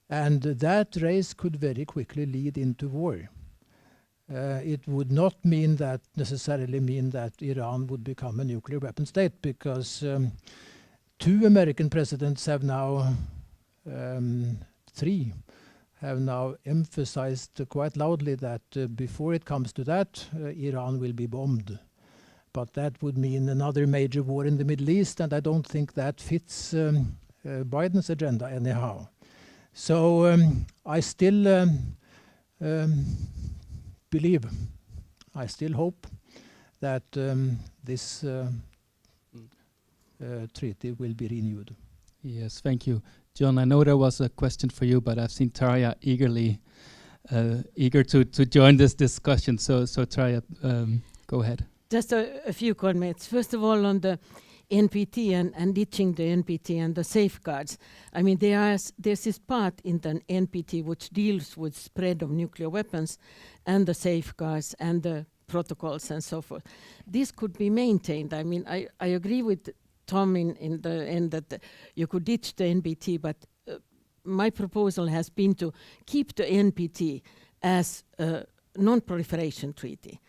[SPEAKER 9] And that race could very quickly lead into war. It would not necessarily mean that Iran would become a nuclear weapon state, because 2 American presidents have now, 3, have now emphasized quite loudly that before it comes to that, Iran will be bombed. But that would mean another major war in the Middle East, and I don't think that fits Biden's agenda anyhow. So I still believe, I still hope that this treaty will be renewed.
[SPEAKER 1] Yes, thank you. John, I know there was a question for you, but I've seen Tarja eager to join this discussion. So Tarja, go ahead.
[SPEAKER 7] Just a few comments. First of all, on the NPT and ditching the NPT and the safeguards. I mean, there's this part in the NPT which deals with spread of nuclear weapons and the safeguards and the protocols and so forth. This could be maintained. I mean, I agree with Tom in the end that you could ditch the NPT, but my proposal has been to keep the NPT as a non-proliferation treaty.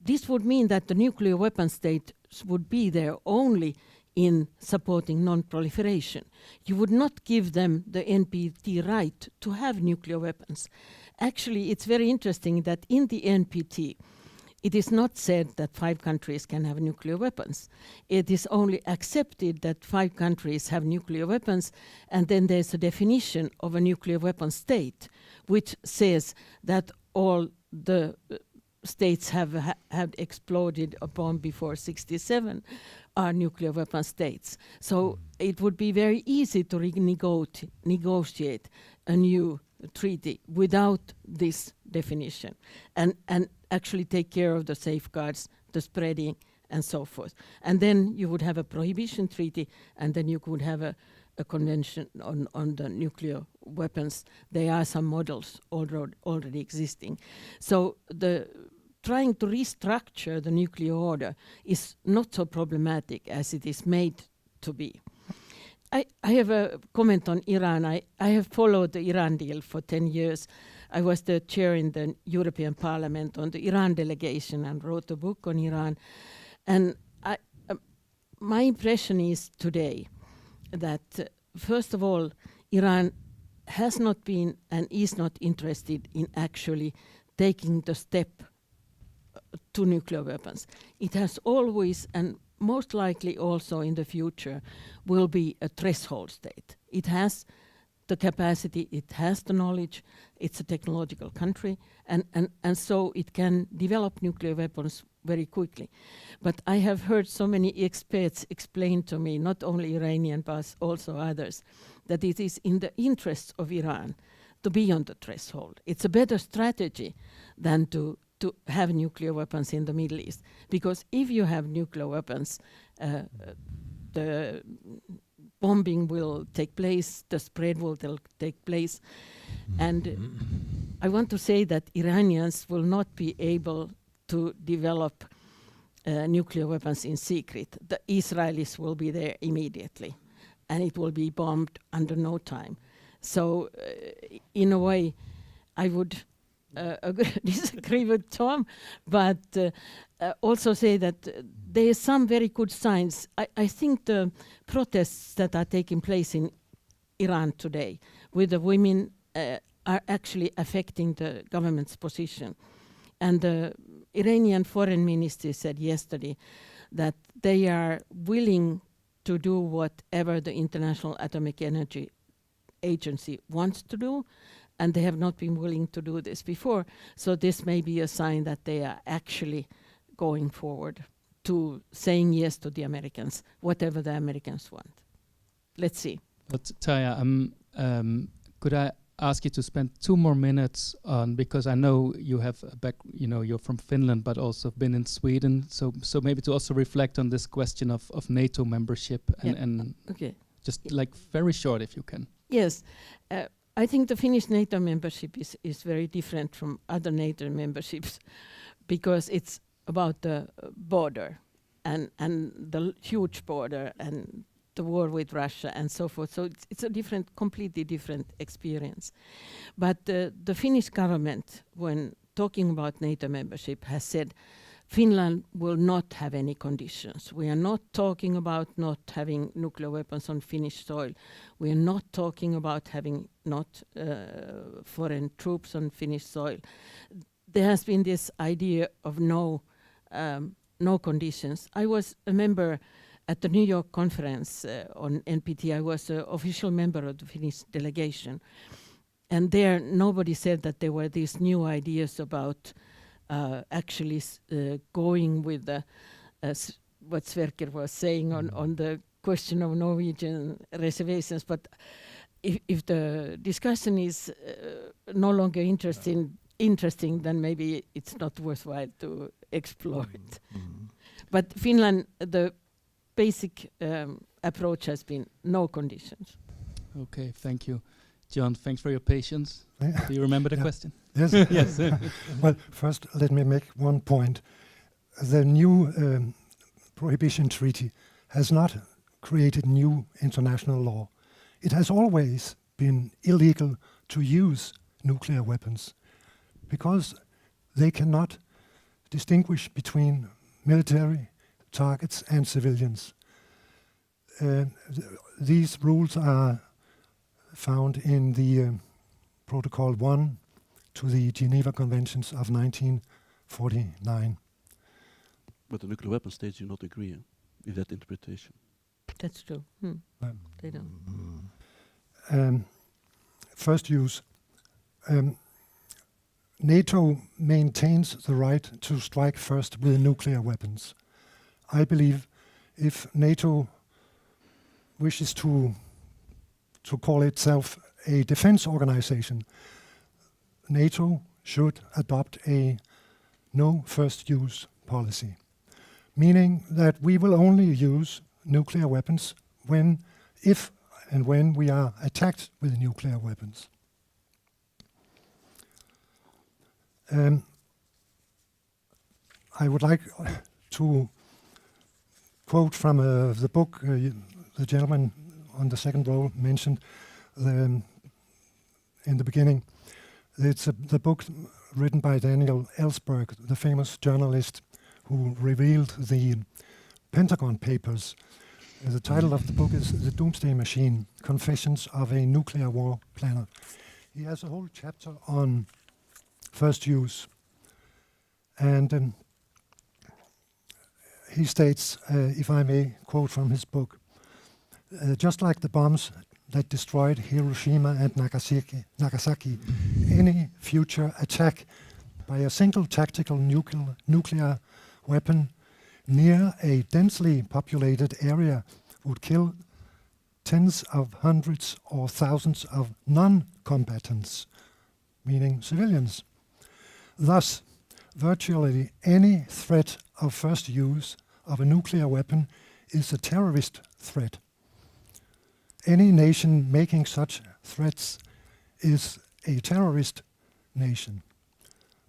[SPEAKER 7] This would mean that the nuclear weapon states would be there only in supporting non-proliferation. You would not give them the NPT right to have nuclear weapons. Actually, it's very interesting that in the NPT, it is not said that 5 countries can have nuclear weapons. It is only accepted that 5 countries have nuclear weapons, and then there's a definition of a nuclear weapon state, which says that all the states have exploded upon before 1967 are nuclear weapon states. So it would be very easy to negotiate a new treaty without this definition and actually take care of the safeguards, the spreading, and so forth. And then you would have a prohibition treaty, and then you could have a convention on the nuclear weapons. There are some models already existing. So trying to restructure the nuclear order is not so problematic as it is made to be. I have a comment on Iran. I have followed the Iran deal for 10 years. I was the chair in the European Parliament on the Iran delegation and wrote a book on Iran. And my impression is today that, first of all, Iran has not been and is not interested in actually taking the step to nuclear weapons. It has always, and most likely also in the future, will be a threshold state. It has the capacity, it has the knowledge, it's a technological country, and so it can develop nuclear weapons very quickly. But I have heard so many experts explain to me, not only Iranian but also others, that it is in the interests of Iran to be on the threshold. It's a better strategy than to have nuclear weapons in the Middle East. Because if you have nuclear weapons, the bombing will take place, the spread will take place. And I want to say that Iranians will not be able to develop nuclear weapons in secret. The Israelis will be there immediately, and it will be bombed under no time. So in a way, I would disagree with Tom, but also say that there are some very good signs. I think the protests that are taking place in Iran today with the women are actually affecting the government's position. And the Iranian foreign minister said yesterday that they are willing to do whatever the International Atomic Energy Agency wants to do, and they have not been willing to do this before. So this may be a sign that they are actually going forward to saying yes to the Americans, whatever the Americans want. Let's see.
[SPEAKER 1] But Taya, could I ask you to spend 2 more minutes on, because I know you have you're from Finland, but also been in Sweden. So maybe to also reflect on this question of NATO membership and
[SPEAKER 7] okay.
[SPEAKER 1] Just like very short, if you can.
[SPEAKER 7] Yes. I think the Finnish NATO membership is very different from other NATO memberships because it's about the border and the huge border and the war with Russia and so forth. So it's a completely different experience. But the Finnish government, when talking about NATO membership, has said Finland will not have any conditions. We are not talking about not having nuclear weapons on Finnish soil. We are not talking about having not foreign troops on Finnish soil. There has been this idea of no conditions. I was a member at the New York conference on NPT. I was an official member of the Finnish delegation. And there nobody said that there were these new ideas about actually going with what Sverker was saying on the question of Norwegian reservations. But if the discussion is no longer interesting, then maybe it's not worthwhile to explore it. But Finland, the basic approach has been no conditions.
[SPEAKER 1] Okay, thank you. John, thanks for your patience. Do you remember the question?
[SPEAKER 8] Yes.
[SPEAKER 1] Yes.
[SPEAKER 8] Well, first, let me make one point. The new Prohibition Treaty has not created new international law. It has always been illegal to use nuclear weapons because they cannot distinguish between military targets and civilians. These rules are found in the Protocol 1 to the Geneva Conventions of 1949.
[SPEAKER 10] But the nuclear weapon states do not agree with that interpretation.
[SPEAKER 7] That's true. They don't.
[SPEAKER 8] First use. NATO maintains the right to strike first with nuclear weapons. I believe if NATO wishes to call itself a defense organization, NATO should adopt a no first use policy, meaning that we will only use nuclear weapons if and when we are attacked with nuclear weapons. I would like to quote from the book the gentleman on the second row mentioned in the beginning. It's the book written by Daniel Ellsberg, the famous journalist who revealed the Pentagon Papers. The title of the book is The Doomsday Machine, Confessions of a Nuclear War Planner. He has a whole chapter on first use. And he states, if I may quote from his book, just like the bombs that destroyed Hiroshima and Nagasaki. Any future attack by a single tactical nuclear weapon near a densely populated area would kill tens of hundreds or thousands of non-combatants, meaning civilians. Thus, virtually any threat of first use of a nuclear weapon is a terrorist threat. Any nation making such threats is a terrorist nation.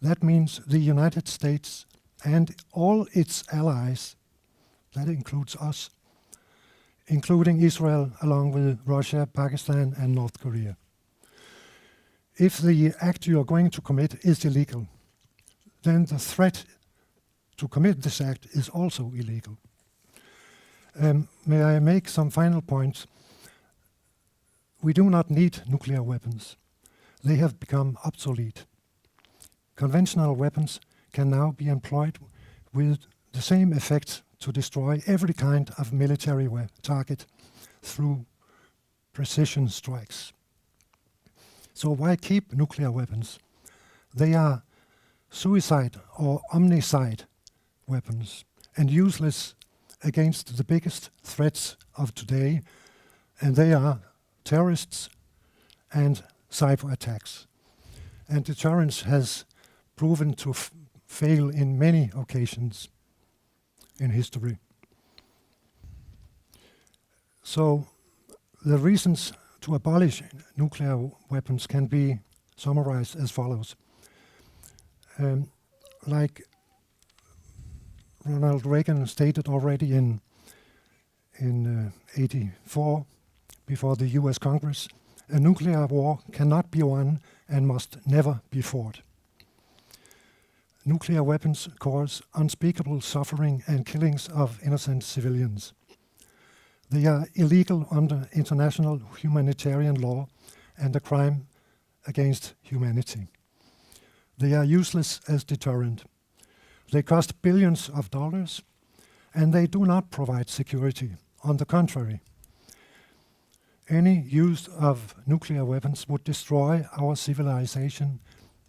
[SPEAKER 8] That means the United States and all its allies, that includes us, including Israel along with Russia, Pakistan and North Korea. If the act you are going to commit is illegal, then the threat to commit this act is also illegal. May I make some final points? We do not need nuclear weapons. They have become obsolete. Conventional weapons can now be employed with the same effect to destroy every kind of military target through precision strikes. So why keep nuclear weapons? They are suicide or omnicide weapons and useless against the biggest threats of today, and they are terrorists and cyber attacks. And deterrence has proven to fail in many occasions in history. So the reasons to abolish nuclear weapons can be summarized as follows. Like Ronald Reagan stated already in 84 before the US Congress, a nuclear war cannot be won and must never be fought. Nuclear weapons cause unspeakable suffering and killings of innocent civilians. They are illegal under international humanitarian law and a crime against humanity. They are useless as deterrent. They cost billions of dollars, and they do not provide security. On the contrary, any use of nuclear weapons would destroy our civilization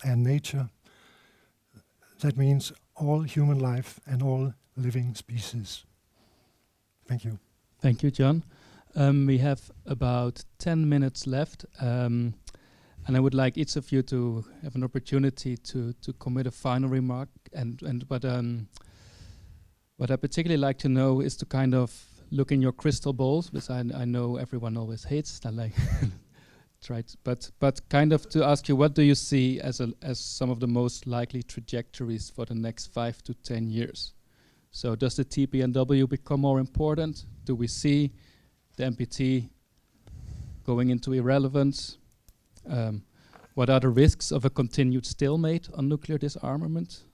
[SPEAKER 8] and nature. That means all human life and all living species. Thank you.
[SPEAKER 1] Thank you, John. We have about 10 minutes left, and I would like each of you to have an opportunity to commit a final remark. What I particularly like to know is to kind of look in your crystal balls, because I know everyone always hates that, like but kind of to ask you, what do you see as some of the most likely trajectories for the next 5 to 10 years? So does the TPNW become more important? Do we see the NPT going into irrelevance? What are the risks of a continued stalemate on nuclear disarmament?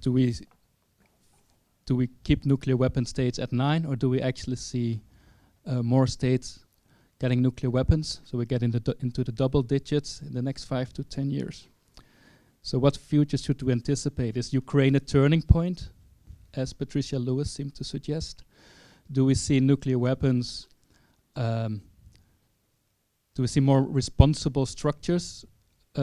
[SPEAKER 1] Do we keep nuclear weapon states at 9, or do we actually see more states getting nuclear weapons, so we get into the double digits in the next 5 to 10 years? So what future should we anticipate? Is Ukraine a turning point, as Patricia Lewis seemed to suggest? Do we see nuclear weapons, do we see more responsible structures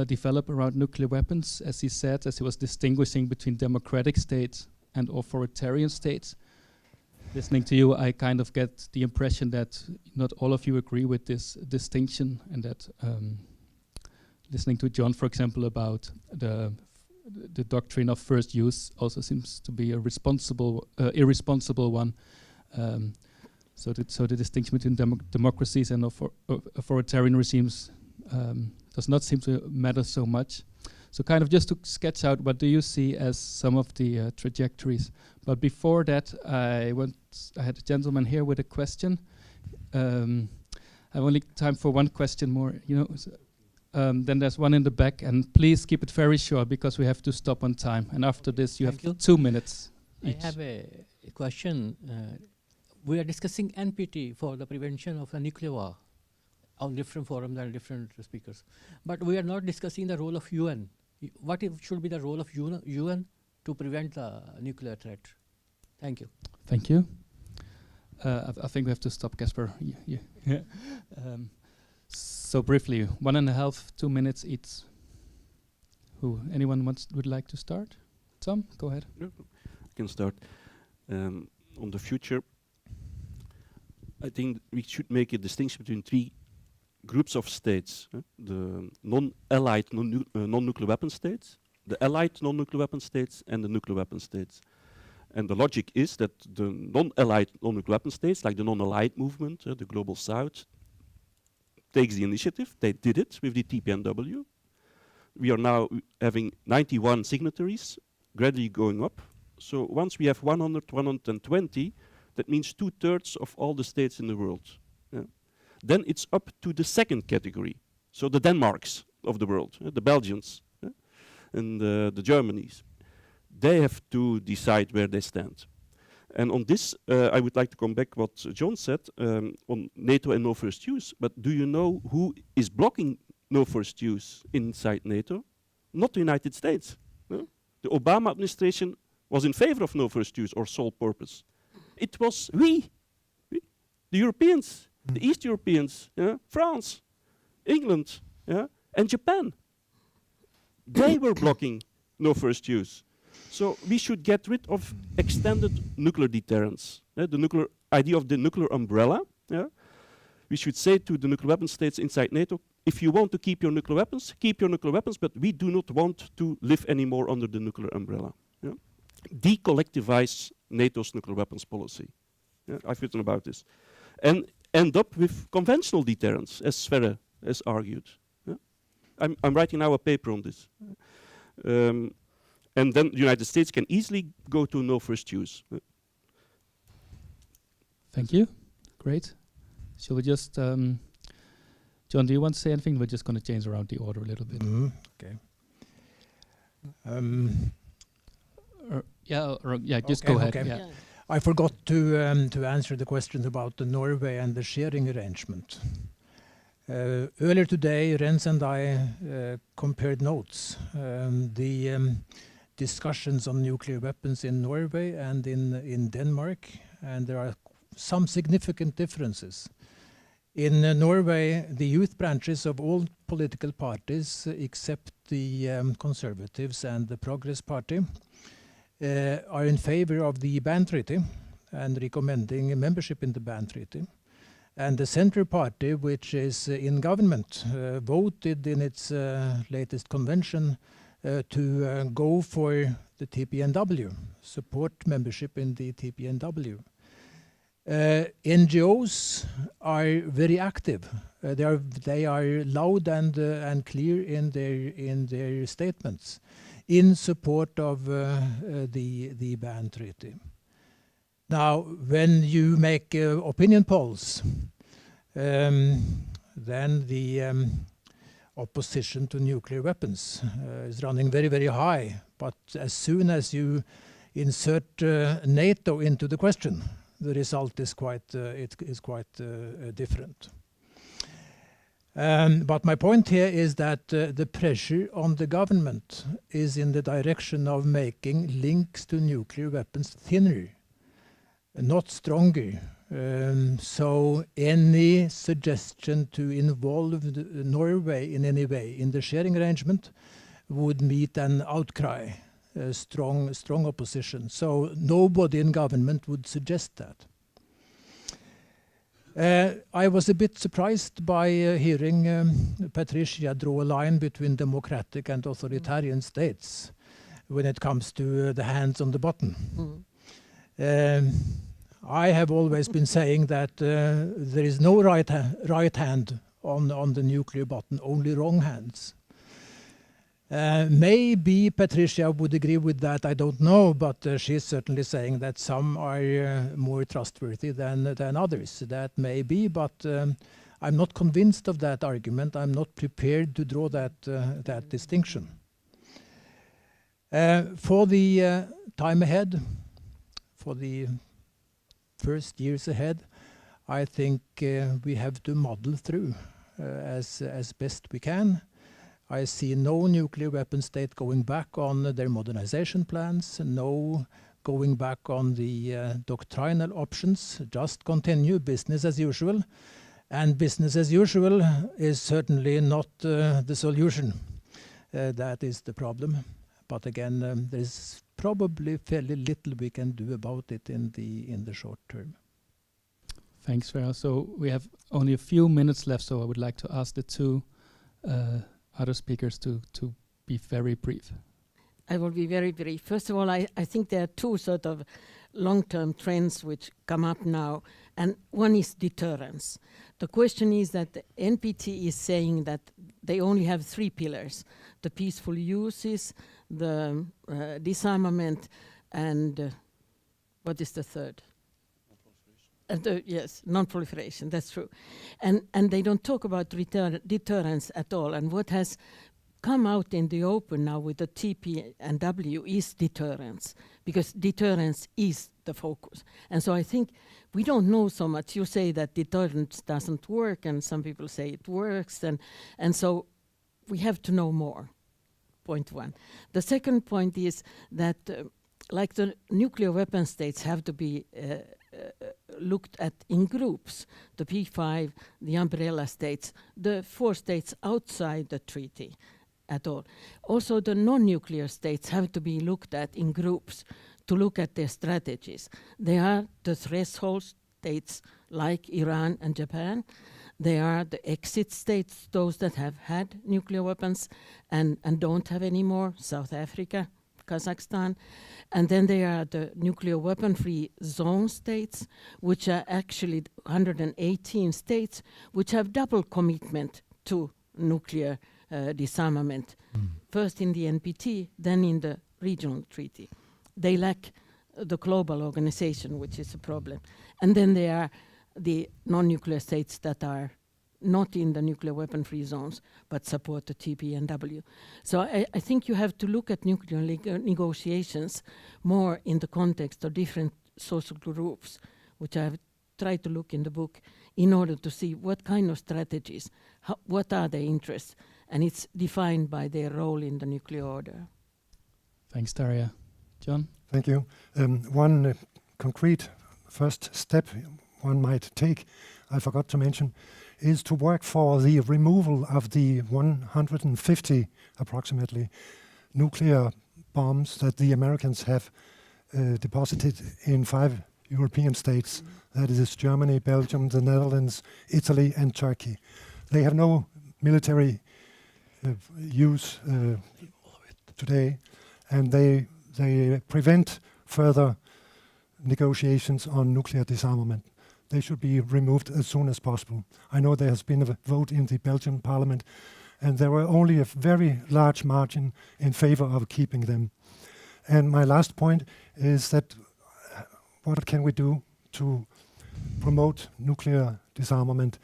[SPEAKER 1] develop around nuclear weapons, as he said, as he was distinguishing between democratic states and authoritarian states? Listening to you, I kind of get the impression that not all of you agree with this distinction, and that listening to John, for example, about the doctrine of first use also seems to be a irresponsible one. So the distinction between democracies and authoritarian regimes does not seem to matter so much. So kind of just to sketch out, what do you see as some of the trajectories? But before that, I had a gentleman here with a question. I have only time for one question more. Then there's one in the back, and please keep it very short because we have to stop on time. And after this, you have 2 minutes each.
[SPEAKER 14] I have a question. We are discussing NPT for the prevention of a nuclear war on different forums and different speakers. But we are not discussing the role of UN. What should be the role of UN to prevent the nuclear threat? Thank you.
[SPEAKER 1] Thank you. I think we have to stop, Casper. Yeah. So briefly, 1.5, 2 minutes each. Anyone would like to start? Tom, go ahead.
[SPEAKER 10] I can start. On the future, I think we should make a distinction between 3 groups of states: the non-allied non-nuclear weapon states, the allied non-nuclear weapon states, and the nuclear weapon states. And the logic is that the non-allied non-nuclear weapon states, like the non-allied movement, the Global South, takes the initiative. They did it with the TPNW. We are now having 91 signatories, gradually going up. So once we have 100, 120, that means 2/3 of all the states in the world. Yeah. Then it's up to the second category. So the Denmarks of the world, the Belgians, and the Germanys. They have to decide where they stand. And on this, I would like to come back what John said on NATO and no first use. But do you know who is blocking no first use inside NATO? Not the United States. No? The Obama administration was in favor of no first use or sole purpose. It was we, the Europeans, the East Europeans, France, England, and Japan. They were blocking no first use. So we should get rid of extended nuclear deterrence, the nuclear idea of the nuclear umbrella. We should say to the nuclear weapon states inside NATO, if you want to keep your nuclear weapons, but we do not want to live anymore under the nuclear umbrella. Decollectivize NATO's nuclear weapons policy. I've written about this. And end up with conventional deterrence, as Sverre has argued. I'm writing now a paper on this. And then the United States can easily go to no first use.
[SPEAKER 1] Thank you. Great. Shall we just... John, do you want to say anything? We're just going to change around the order a little bit.
[SPEAKER 9] Okay.
[SPEAKER 1] Just go ahead.
[SPEAKER 9] Okay.
[SPEAKER 1] Yeah.
[SPEAKER 9] I forgot to answer the question about the Norway and the sharing arrangement. Earlier today, Rens and I compared notes. The discussions on nuclear weapons in Norway and in Denmark, and there are some significant differences. In Norway, the youth branches of all political parties, except the Conservatives and the Progress Party, are in favor of the ban treaty and recommending membership in the ban treaty. And the Centre Party, which is in government, voted in its latest convention to go for the TPNW, support membership in the TPNW. NGOs are very active. They are loud and clear in their statements in support of the ban treaty. Now, when you make opinion polls, then the opposition to nuclear weapons is running very, very high. But as soon as you insert NATO into the question, the result is quite different. But my point here is that the pressure on the government is in the direction of making links to nuclear weapons thinner, not stronger. So any suggestion to involve Norway in any way in the sharing arrangement would meet an outcry, strong opposition. So nobody in government would suggest that. I was a bit surprised by hearing Patricia draw a line between democratic and authoritarian states when it comes to the hands on the button. I have always been saying that there is no right hand on the nuclear button, only wrong hands. Maybe Patricia would agree with that, I don't know, but she's certainly saying that some are more trustworthy than others. That may be, but I'm not convinced of that argument. I'm not prepared to draw that distinction. For the time ahead, for the first years ahead, I think we have to muddle through as best we can. I see no nuclear weapon state going back on their modernization plans, no going back on the doctrinal options, just continue business as usual. And business as usual is certainly not the solution. That is the problem. But again, there's probably fairly little we can do about it in the short term.
[SPEAKER 1] Thanks, Vera. So we have only a few minutes left, so I would like to ask the two other speakers to be very brief.
[SPEAKER 7] I will be very brief. First of all, I think there are two sort of long-term trends which come up now, and one is deterrence. The question is that the NPT is saying that they only have three pillars: the peaceful uses, the disarmament, and what is the third? Yes, non-proliferation, that's true. And they don't talk about deterrence at all. And what has come out in the open now with the TPNW is deterrence, because deterrence is the focus. And so I think we don't know so much. You say that deterrence doesn't work, and some people say it works, and so we have to know more, point one. The second point is that like the nuclear weapon states have to be looked at in groups, the P5, the umbrella states, the 4 states outside the treaty at all. Also, the non-nuclear states have to be looked at in groups to look at their strategies. There are the threshold states like Iran and Japan. There are the exit states, those that have had nuclear weapons and don't have any more, South Africa, Kazakhstan. And then there are the nuclear weapon-free zone states, which are actually 118 states, which have double commitment to nuclear disarmament, first in the NPT, then in the regional treaty. They lack the global organization, which is a problem. And then there are the non-nuclear states that are not in the nuclear weapon-free zones, but support the TPNW. So I think you have to look at nuclear negotiations more in the context of different social groups, which I have tried to look in the book, in order to see what kind of strategies, what are their interests, and it's defined by their role in the nuclear order.
[SPEAKER 1] Thanks, Daria. John?
[SPEAKER 8] Thank you. One concrete first step one might take, I forgot to mention, is to work for the removal of the 150, approximately, nuclear bombs that the Americans have deposited in 5 European states. That is Germany, Belgium, the Netherlands, Italy, and Turkey. They have no military use today, and they prevent further negotiations on nuclear disarmament. They should be removed as soon as possible. I know there has been a vote in the Belgian parliament, and there were only a very large margin in favor of keeping them. And my last point is that what can we do to promote nuclear disarmament?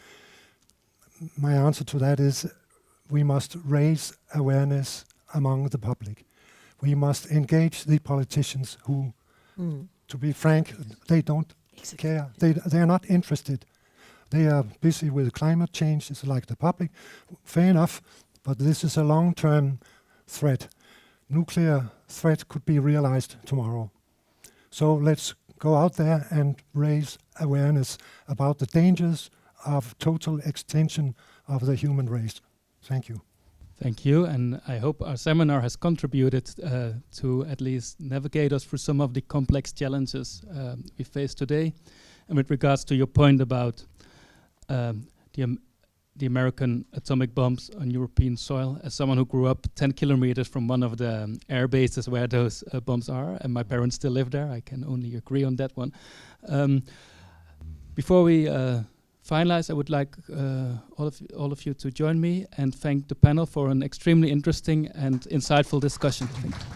[SPEAKER 8] My answer to that is we must raise awareness among the public. We must engage the politicians who, to be frank, they don't care. They are not interested. They are busy with climate change. It's like the public. Fair enough, but this is a long-term threat. Nuclear threat could be realized tomorrow. So let's go out there and raise awareness about the dangers of total extinction of the human race. Thank you.
[SPEAKER 1] Thank you, and I hope our seminar has contributed to at least navigate us through some of the complex challenges we face today. And with regards to your point about the American atomic bombs on European soil, as someone who grew up 10 kilometers from one of the air bases where those bombs are, and my parents still live there, I can only agree on that one. Before we finalize, I would like all of you to join me and thank the panel for an extremely interesting and insightful discussion. Thank you.